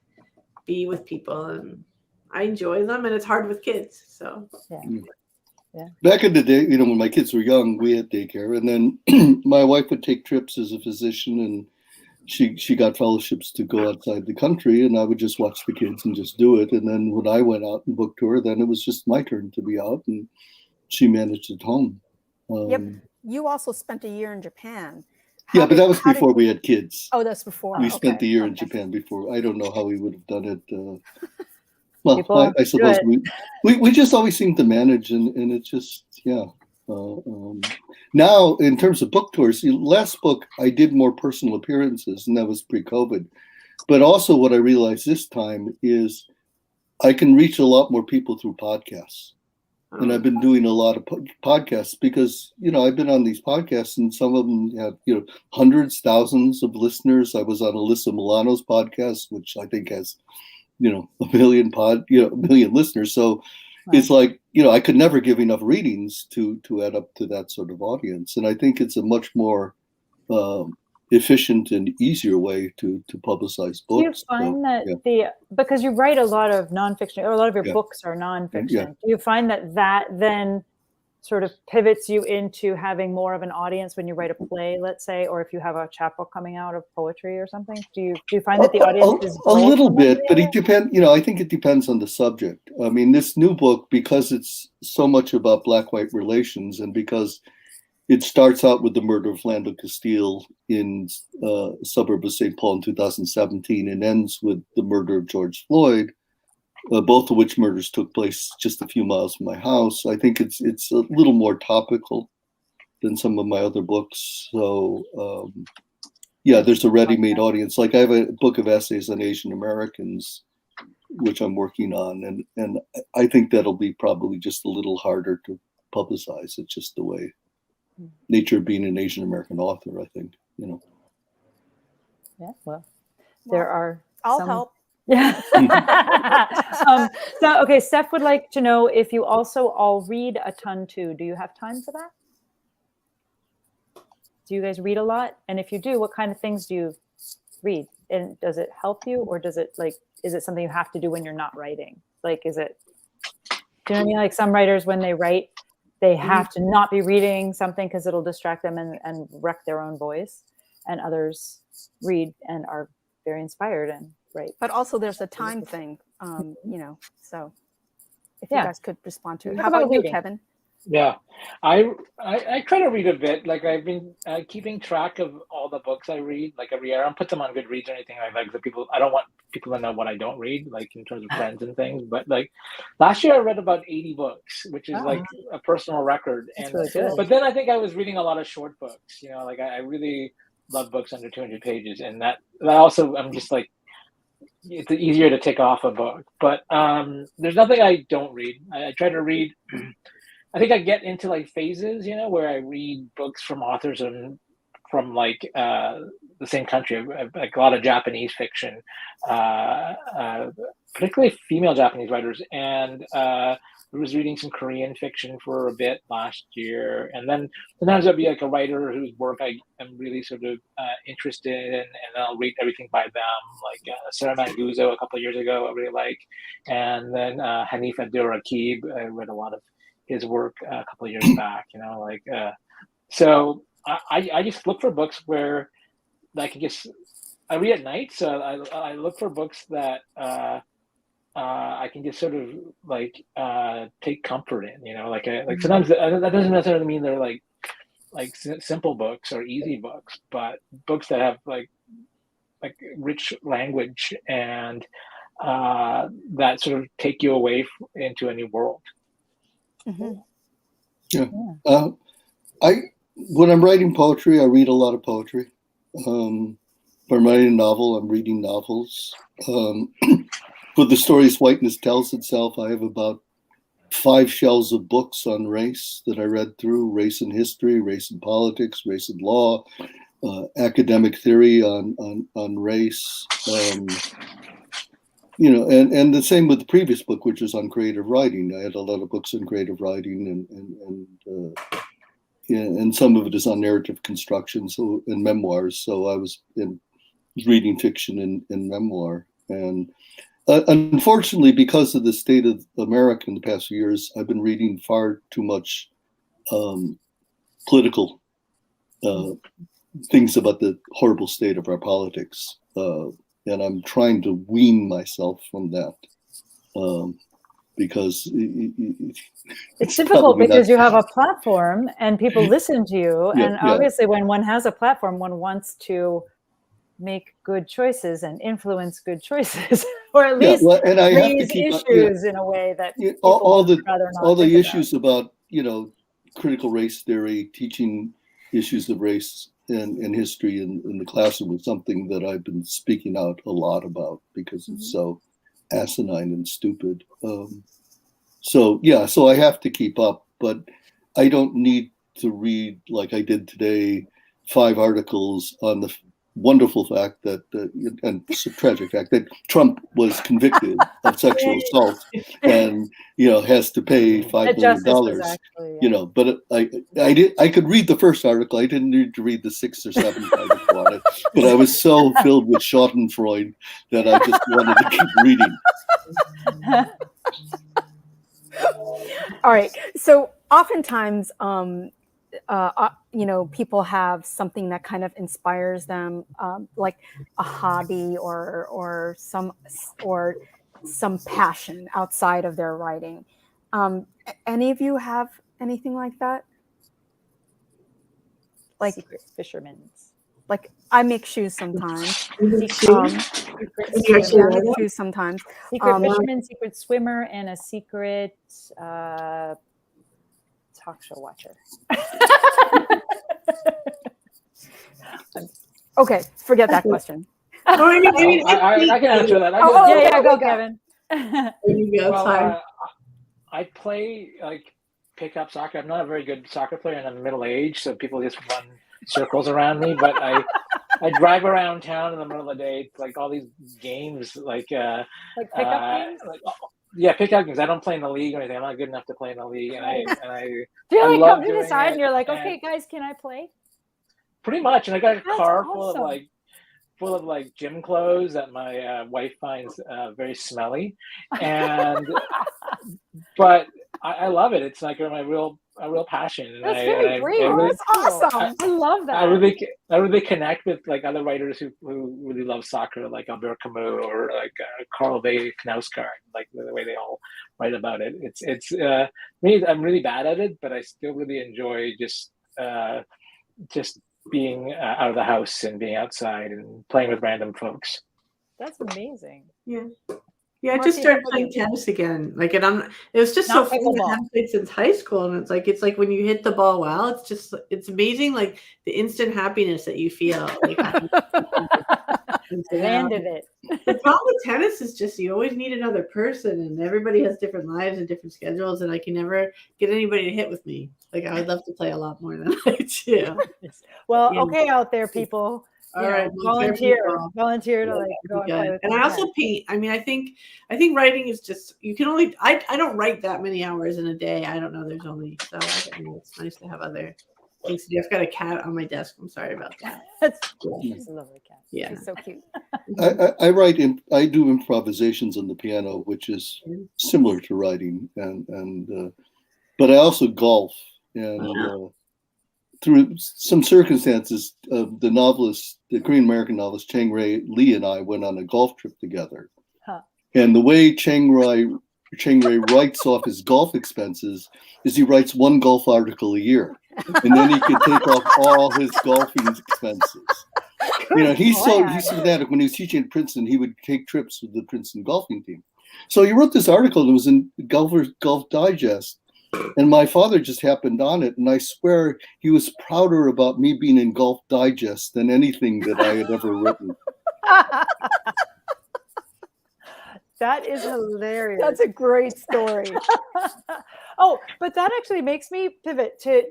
S4: be with people, and I enjoy them, and it's hard with kids. So
S1: yeah.
S5: Back in the day, when my kids were young, we had daycare, and then my wife would take trips as a physician, and she got fellowships to go outside the country, and I would just watch the kids and just do it. And then when I went out and book tour, then it was just my turn to be out, and she managed at home.
S2: Yep. You also spent a year in Japan.
S5: But that was before we had kids.
S2: Oh, that's before.
S5: We spent the year in Japan before. I don't know how we would have done it.
S1: People
S5: I suppose we just always seem to manage, and it's just, now, in terms of book tours, last book, I did more personal appearances, and that was pre-COVID. But also what I realized this time is I can reach a lot more people through podcasts. And I've been doing a lot of podcasts because, I've been on these podcasts, and some of them have, hundreds, thousands of listeners. I was on Alyssa Milano's podcast, which I think has, a million listeners. So it's like, I could never give enough readings to add up to that sort of audience. And I think it's a much more efficient and easier way to publicize books.
S1: Do you find because you write a lot of nonfiction, or a lot of your books are nonfiction, do you find that then sort of pivots you into having more of an audience when you write a play, let's say, or if you have a chapbook coming out of poetry or something? Do you find that the audience is
S5: a little bit, but it depends. I think it depends on the subject. I mean, this new book, because it's so much about Black-white relations, and because it starts out with the murder of Lando Castile in a suburb of St. Paul in 2017 and ends with the murder of George Floyd, both of which murders took place just a few miles from my house. I think it's a little more topical than some of my other books. So, there's a ready-made audience. Like I have a book of essays on Asian Americans, which I'm working on, and I think that'll be probably just a little harder to publicize. It's just the way nature of being an Asian American author, I think,
S1: Yeah, well, there are.
S2: I'll help.
S1: Yeah. Okay, Steph would like to know if you also all read a ton too. Do you have time for that? Do you guys read a lot? And if you do, what kind of things do you read? And does it help you, or is it something you have to do when you're not writing? Like, do you know what I mean? Like some writers, when they write, they have to not be reading something because it'll distract them and wreck their own voice. And others read and are very inspired and write.
S2: But also there's a time thing, so if you guys could respond to it. How about you, Kevin?
S3: Yeah, I try to read a bit. Like I've been keeping track of all the books I read. Like every year, I don't put them on Goodreads or anything like that. I don't want people to know what I don't read, like in terms of friends and things. But like last year, I read about 80 books, which is like a personal record.
S1: That's really good.
S3: But then I think I was reading a lot of short books. Like I really love books under 200 pages, and that also I'm just like, it's easier to take off a book. But there's nothing I don't read. I try to read. I think I get into like phases, where I read books from authors from like the same country, like a lot of Japanese fiction, particularly female Japanese writers. And I was reading some Korean fiction for a bit last year. And then sometimes I'll be like a writer whose work I am really sort of interested in, and I'll read everything by them. Like Sarah Manguzo a couple of years ago, I really like. And then Hanif Abdul-Rakib, I read a lot of his work a couple of years back, so I just look for books where I can just. I read at night, so I look for books that I can just sort of like take comfort in. You know, like sometimes that doesn't necessarily mean they're like simple books or easy books, but books that have like rich language and that sort of take you away into a new world.
S2: Mhm.
S5: Yeah. When I'm writing poetry, I read a lot of poetry. If I'm writing a novel, I'm reading novels. For the stories Whiteness Tells Itself, I have about 5 shelves of books on race that I read through: race and history, race and politics, race and law, academic theory on race. You know, and the same with the previous book, which was on creative writing. I had a lot of books on creative writing, and some of it is on narrative construction, so in memoirs. So I was reading fiction in memoir, and unfortunately, because of the state of America in the past few years, I've been reading far too much political things about the horrible state of our politics. And I'm trying to wean myself from that because
S1: it's difficult because you have a platform and people listen to you.
S5: Yeah,
S1: and obviously when one has a platform, one wants to make good choices and influence good choices, or at least
S5: and I have to
S1: raise
S5: keep
S1: issues in a way that
S5: all the
S1: think
S5: issues about, you know, critical race theory, teaching issues of race and history in the classroom is something that I've been speaking out a lot about because it's so asinine and stupid. So I have to keep up, but I don't need to read, like I did today, 5 articles on the wonderful fact that, and tragic fact that Trump was convicted of sexual assault and, you know, has to pay $5 million. You know, but I could read the first article. I didn't need to read the 6th or 7th article on it, but I was so filled with Schadenfreude that I just wanted to keep reading.
S2: All right. So oftentimes, you know, people have something that kind of inspires them, like a hobby or some passion outside of their writing. Any of you have anything like that? Like
S1: secret fishermen's.
S2: Like I make shoes sometimes.
S4: You
S2: I make shoes sometimes.
S1: Secret fisherman, secret swimmer, and a secret talk show watcher.
S2: Okay, forget that question.
S3: I can answer that.
S1: Go, Kevin.
S3: Well, I play like pickup soccer. I'm not a very good soccer player, and I'm middle aged, so people just run circles around me. But I drive around town in the middle of the day, like all these games, like
S1: pickup games.
S3: Pickup games. I don't play in the league or anything. I'm not good enough to play in the league, and I
S1: do you like come to the side and you're like, okay, guys, can I play?
S3: Pretty much, and I got a car full of gym clothes that my wife finds very smelly, and but I love it. It's like a real passion. And
S1: That's very brave. That's awesome. I love that.
S3: I really connect with like other writers who really love soccer, like Albert Camus or like Karl V. Knausgaard, like the way they all write about it. It's me. I'm really bad at it, but I still really enjoy just being out of the house and being outside and playing with random folks.
S1: That's amazing.
S4: Yeah, I just started playing tennis again. Like, and it was just so fun. I haven't played since high school, and it's like when you hit the ball well, it's amazing. Like the instant happiness that you feel. Like,
S1: landed it.
S4: The problem with tennis is just you always need another person, and everybody has different lives and different schedules, and I can never get anybody to hit with me. Like I would love to play a lot more than I do.
S1: Well, okay, out there, people.
S4: All right,
S1: volunteer to like go and play with.
S4: And I also paint. I mean, I think writing is just you can only. I don't write that many hours in a day. I don't know. There's only so. It's nice to have other things to do. I've got a cat on my desk. I'm sorry about that.
S1: She's a lovely cat.
S2: Yeah, she's so cute.
S5: I do improvisations on the piano, which is similar to writing, and but I also golf, and through some circumstances, the Korean American novelist Chang Rae Lee and I went on a golf trip together.
S1: Huh.
S5: And the way Chang Rae writes off his golf expenses is he writes one golf article a year, and then he can take off all his golfing expenses. He's so fanatic. When he was teaching at Princeton, he would take trips with the Princeton golfing team. So he wrote this article that was in Golf Digest, and my father just happened on it, and I swear he was prouder about me being in Golf Digest than anything that I had ever written.
S1: That is hilarious.
S2: That's a great story.
S1: Oh, but that actually makes me pivot to,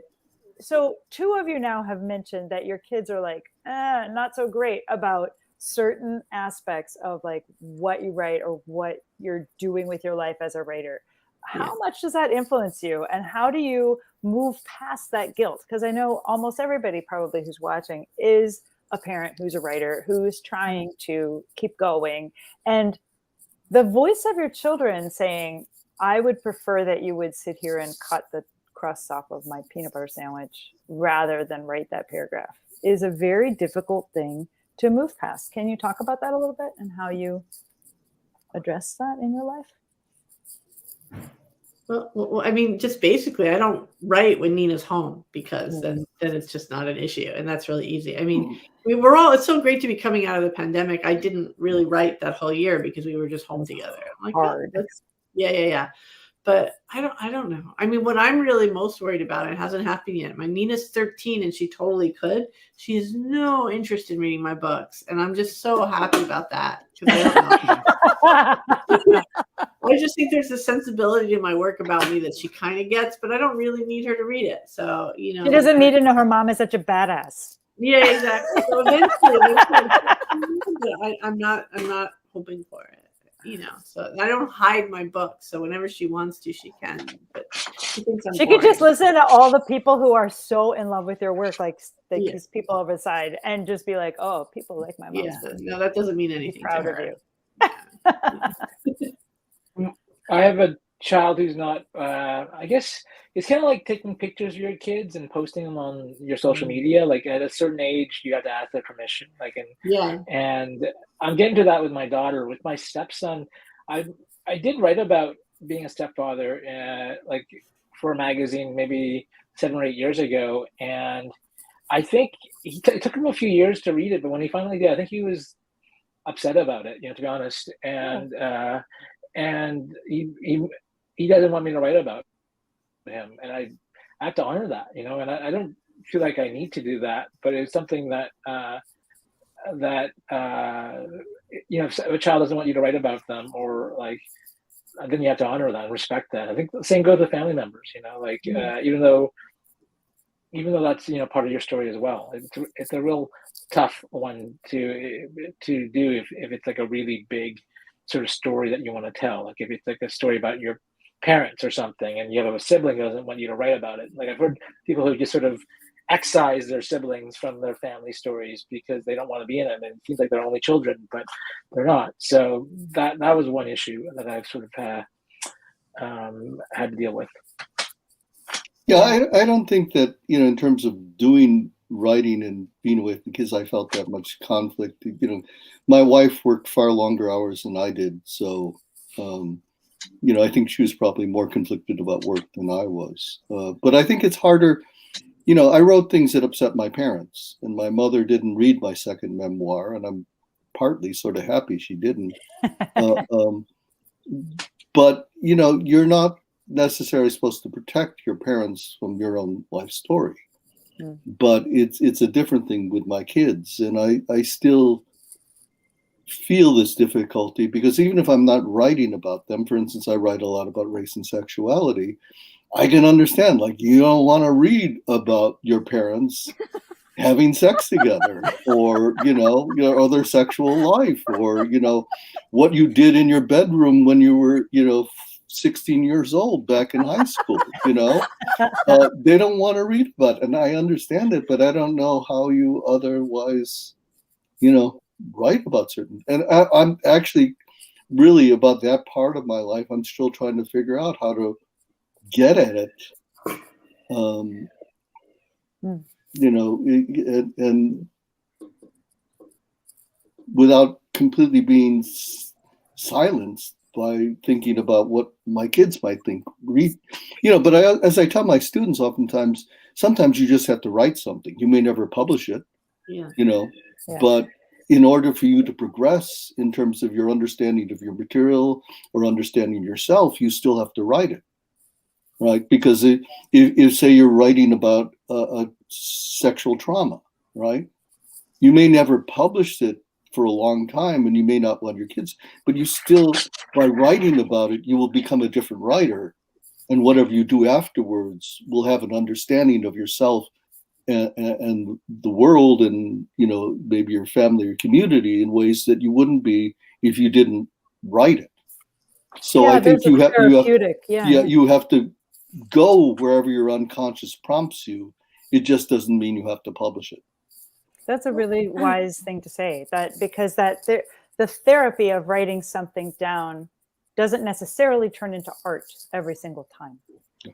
S1: so two of you now have mentioned that your kids are like, not so great about certain aspects of like what you write or what you're doing with your life as a writer. How much does that influence you, and how do you move past that guilt? Because I know almost everybody probably who's watching is a parent who's a writer who's trying to keep going, and the voice of your children saying, I would prefer that you would sit here and cut the crust off of my peanut butter sandwich rather than write that paragraph, is a very difficult thing to move past. Can you talk about that a little bit and how you address that in your life?
S4: Well, I mean, just basically, I don't write when Nina's home, because then it's just not an issue, and that's really easy. I mean, it's so great to be coming out of the pandemic. I didn't really write that whole year because we were just home together. I'm like,
S1: hard.
S4: Yeah. But I don't know. I mean, what I'm really most worried about, it hasn't happened yet. My Nina's 13 and she totally could. She has no interest in reading my books, and I'm just so happy about that, because I don't know. I just think there's a sensibility to my work about me that she kind of gets, but I don't really need her to read it. So, she
S1: doesn't need to know her mom is such a badass.
S4: Yeah, exactly. So eventually I'm not hoping for it. So I don't hide my books. So whenever she wants to, she can. But she thinks I'm
S1: She
S4: boring.
S1: could just listen to all the people who are so in love with your work, like these people over the side, and just be like, "Oh, people like my mom's work."
S4: No, that doesn't mean anything.
S1: Be proud
S4: to
S1: of
S4: her.
S1: you.
S3: I have a child who's not, I guess it's kind of like taking pictures of your kids and posting them on your social media. Like at a certain age, you have to ask their permission. And I'm getting to that with my daughter. With my stepson, I did write about being a stepfather, like for a magazine maybe 7 or 8 years ago. And I think it took him a few years to read it, but when he finally did, I think he was upset about it, to be honest. And he doesn't want me to write about him, and I have to honor that, and I don't feel like I need to do that, but it's something that if a child doesn't want you to write about them, or like, then you have to honor that and respect that. I think the same goes with family members, even though that's part of your story as well. It's a real tough one to do if it's like a really big sort of story that you want to tell. Like if it's like a story about your parents or something, and you have a sibling who doesn't want you to write about it. Like I've heard people who just sort of excise their siblings from their family stories because they don't want to be in it, and it seems like they're only children, but they're not. So that was one issue that I've sort of had to deal with.
S5: Yeah, I don't think that, in terms of doing writing and being with the kids, I felt that much conflict. My wife worked far longer hours than I did. So, I think she was probably more conflicted about work than I was. But I think it's harder. I wrote things that upset my parents, and my mother didn't read my second memoir, and I'm partly sort of happy she didn't. But, you're not necessarily supposed to protect your parents from your own life story. But it's a different thing with my kids, and I still feel this difficulty, because even if I'm not writing about them, for instance, I write a lot about race and sexuality, I can understand, like, you don't want to read about your parents having sex together, or or their sexual life, or what you did in your bedroom when you were 16 years old back in high school. They don't want to read about it, and I understand it, but I don't know how you otherwise write about certain. And I'm actually really, about that part of my life, I'm still trying to figure out how to get at it. and without completely being silenced by thinking about what my kids might think. But as I tell my students oftentimes, sometimes you just have to write something. You may never publish it,
S4: Yeah.
S5: But in order for you to progress in terms of your understanding of your material or understanding yourself, you still have to write it, right? Because if say you're writing about a sexual trauma, right? You may never publish it for a long time, and you may not want your kids, but you still, by writing about it, you will become a different writer, and whatever you do afterwards will have an understanding of yourself and the world, and maybe your family or community in ways that you wouldn't be if you didn't write it. So I think you have to go wherever your unconscious prompts you. It just doesn't mean you have to publish it.
S1: That's a really wise thing to say, because the therapy of writing something down doesn't necessarily turn into art every single time.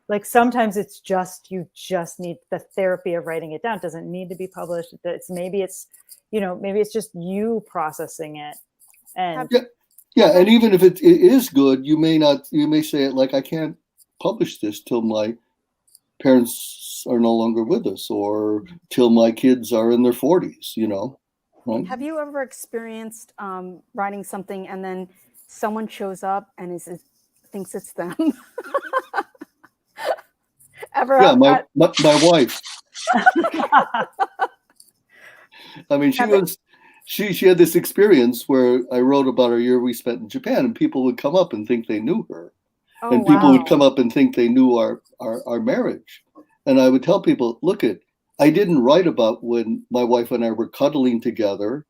S1: Like sometimes it's just, you just need the therapy of writing it down. It doesn't need to be published. Maybe it's just you processing it. And
S5: and even if it is good, you may say it like, I can't publish this till my parents are no longer with us, or till my kids are in their 40s, right?
S2: Have you ever experienced writing something and then someone shows up and thinks it's them? Ever?
S5: Yeah, my wife. I mean, she had this experience where I wrote about a year we spent in Japan, and people would come up and think they knew her. And people would come up and think they knew our marriage. And I would tell people, look, I didn't write about when my wife and I were cuddling together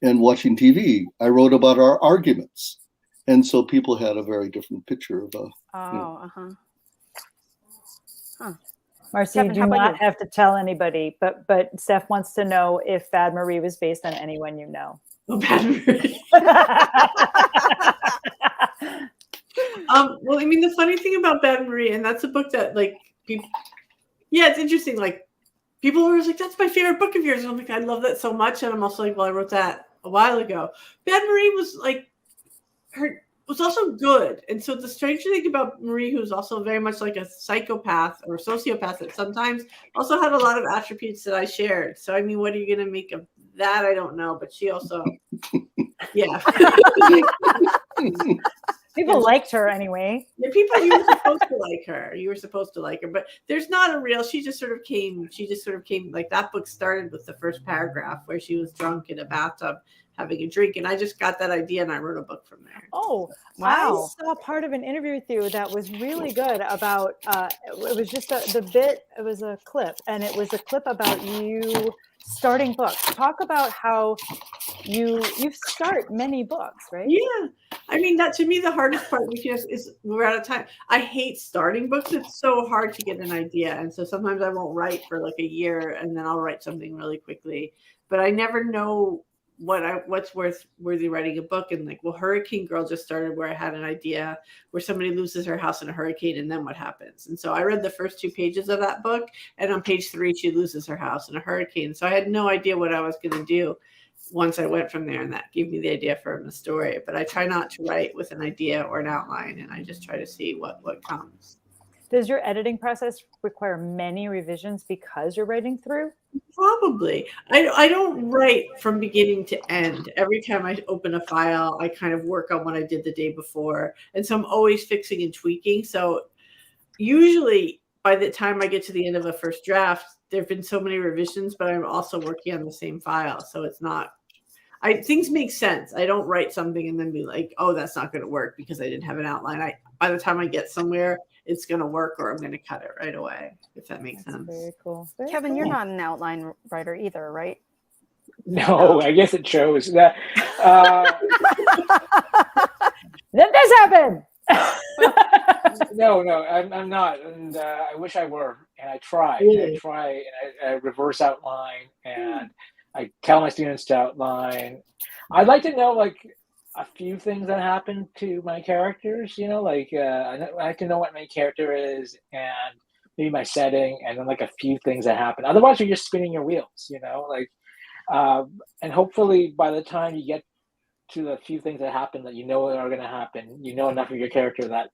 S5: and watching TV. I wrote about our arguments. And so people had a very different picture of
S1: Marcy,
S2: Kevin,
S1: you do not have to tell anybody, but Steph wants to know if Bad Marie was based on anyone you know.
S4: Oh, Bad Marie. Well, I mean, the funny thing about Bad Marie, and that's a book that, like, people, it's interesting. Like, people were like, "That's my favorite book of yours." And I'm like, "I love that so much." And I'm also like, "Well, I wrote that a while ago." Bad Marie was like, was also good. And so the strange thing about Marie, who's also very much like a psychopath or a sociopath, that sometimes also had a lot of attributes that I shared. So I mean, what are you going to make of that? I don't know. But she also, yeah.
S1: People liked her anyway.
S4: Yeah, you were supposed to like her. You were supposed to like her, but there's not a real. She just sort of came. Like, that book started with the first paragraph where she was drunk in a bathtub having a drink, and I just got that idea and I wrote a book from there.
S1: Oh, wow! I saw part of an interview with you that was really good about. It was just the bit. It was a clip, and it was a clip about you starting books. Talk about how you start many books, right?
S4: Yeah. I mean, that to me, the hardest part, because we're out of time. I hate starting books. It's so hard to get an idea. And so sometimes I won't write for like a year, and then I'll write something really quickly. But I never know what's worthy writing a book. And like, well, Hurricane Girl just started where I had an idea where somebody loses her house in a hurricane, and then what happens? And so I read the first 2 pages of that book, and on page 3, she loses her house in a hurricane. So I had no idea what I was going to do once I went from there, and that gave me the idea for the story. But I try not to write with an idea or an outline, and I just try to see what comes.
S1: Does your editing process require many revisions because you're writing through?
S4: Probably. I don't write from beginning to end. Every time I open a file, I kind of work on what I did the day before. And so I'm always fixing and tweaking. So usually by the time I get to the end of a first draft, there have been so many revisions, but I'm also working on the same file. So it's not, things make sense. I don't write something and then be like, oh, that's not going to work because I didn't have an outline. By the time I get somewhere, it's going to work, or I'm going to cut it right away, if that makes sense.
S1: Very cool.
S2: Kevin, you're not an outline writer either, right?
S6: No, I guess it shows that.
S1: Then this happened.
S6: No, I'm not, and I wish I were, and I try.
S4: Really?
S6: I reverse outline, and I tell my students to outline. I'd like to know like a few things that happen to my characters. I like to know what my character is, and maybe my setting, and then like a few things that happen. Otherwise, you're just spinning your wheels, and hopefully by the time you get to the few things that happen that are going to happen, enough of your character that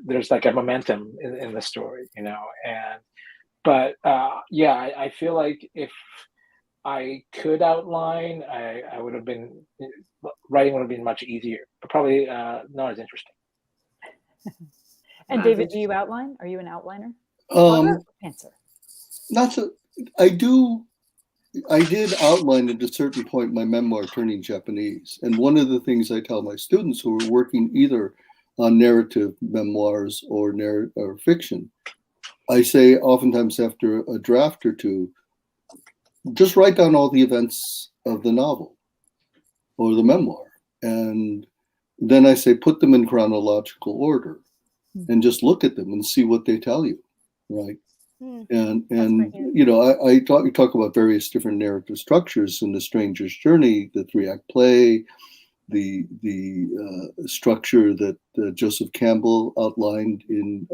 S6: there's like a momentum in the story, I feel like if I could outline, I would have been writing would have been much easier, but probably not as interesting.
S1: And David, do you outline? Are you an outliner? Answer.
S5: Not so. I did outline at a certain point my memoir, Turning Japanese, and one of the things I tell my students who are working either on narrative memoirs or fiction, I say oftentimes after a draft or two, just write down all the events of the novel or the memoir. And then I say, put them in chronological order and just look at them and see what they tell you, right? And I talk about various different narrative structures in The Stranger's Journey, the 3-act play, the structure that Joseph Campbell outlined in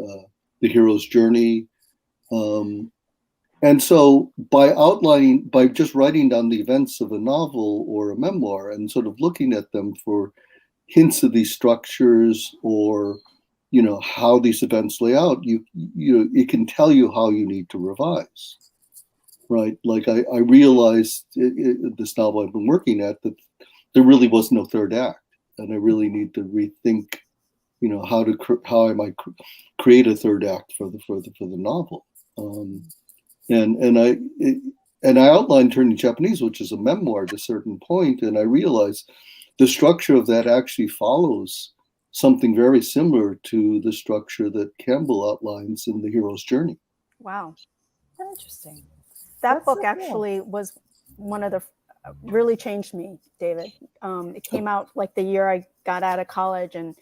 S5: The Hero's Journey. And so by just writing down the events of a novel or a memoir and sort of looking at them for hints of these structures or how these events lay out, it can tell you how you need to revise, right? Like I realized this novel I've been working at that there really was no third act, and I really need to rethink, how I might create a third act for the novel. And I outlined Turning Japanese, which is a memoir at a certain point, and I realized the structure of that actually follows something very similar to the structure that Campbell outlines in The Hero's Journey.
S2: Wow.
S1: Interesting.
S2: That book actually was one of the really changed me, David. It came out like the year I got out of college, and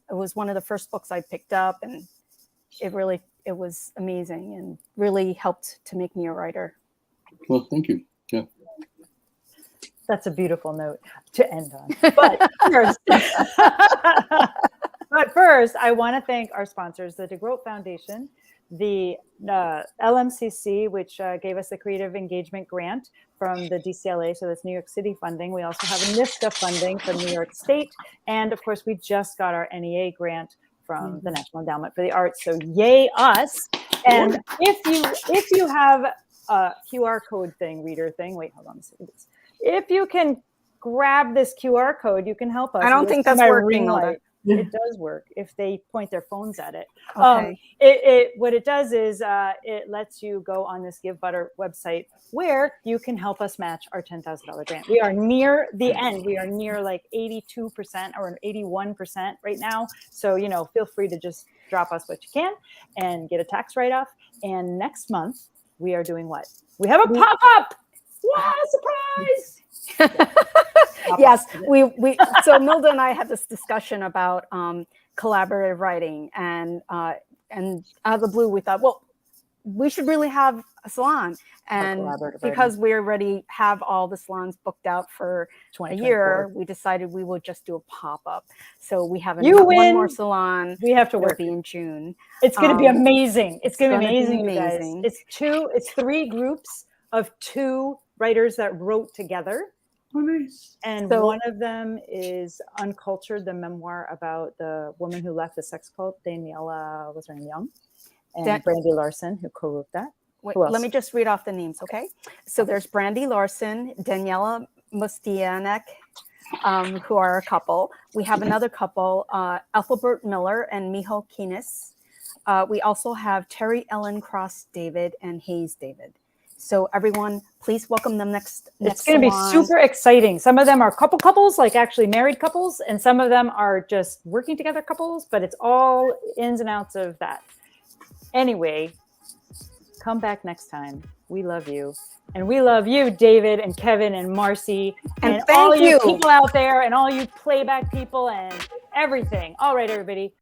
S2: it was one of the first books I picked up, and it was amazing and really helped to make me a writer.
S5: Well, thank you. Yeah.
S1: That's a beautiful note to end on. But first, I want to thank our sponsors, the DeGroat Foundation, the LMCC, which gave us the Creative Engagement Grant from the DCLA, so that's New York City funding. We also have NISCA funding from New York State. And of course, we just got our NEA grant from the National Endowment for the Arts. So yay us. And if you have a QR code reader thing, wait, hold on a second. If you can grab this QR code, you can help us.
S2: I don't think that's working.
S1: It does work if they point their phones at it.
S2: Okay.
S1: What it does is it lets you go on this Give Butter website where you can help us match our $10,000 grant. We are near the end. We are near like 82% or 81% right now. So, feel free to just drop us what you can and get a tax write-off. And next month we are doing what? We have a pop-up. Wow, surprise!
S2: Yes, so Milda and I had this discussion about collaborative writing, and out of the blue we thought, well, we should really have a salon, and because we already have all the salons booked out for a year, we decided we would just do a pop-up. So we have one more salon.
S1: We have to work
S2: in June.
S1: It's going to be amazing. It's going to be amazing, you guys. It's 3 groups of 2 writers that wrote together.
S4: Oh, nice.
S1: And one of them is Uncultured, the memoir about the woman who left the sex cult, Daniela, what's her name, Young? And Brandy Larson, who co-wrote that.
S2: Wait, let me just read off the names, okay? So there's Brandy Larson, Daniela Mostianek, who are a couple. We have another couple, Ethelbert Miller and Miho Kines. We also have Terry Ellen Cross David and Hayes David. So everyone, please welcome them next
S1: It's going to be super exciting. Some of them are couples, like actually married couples, and some of them are just working together couples, but it's all ins and outs of that. Anyway, come back next time. We love you. And we love you, David and Kevin and Marcy and all you people out there and all you playback people and everything. All right, everybody.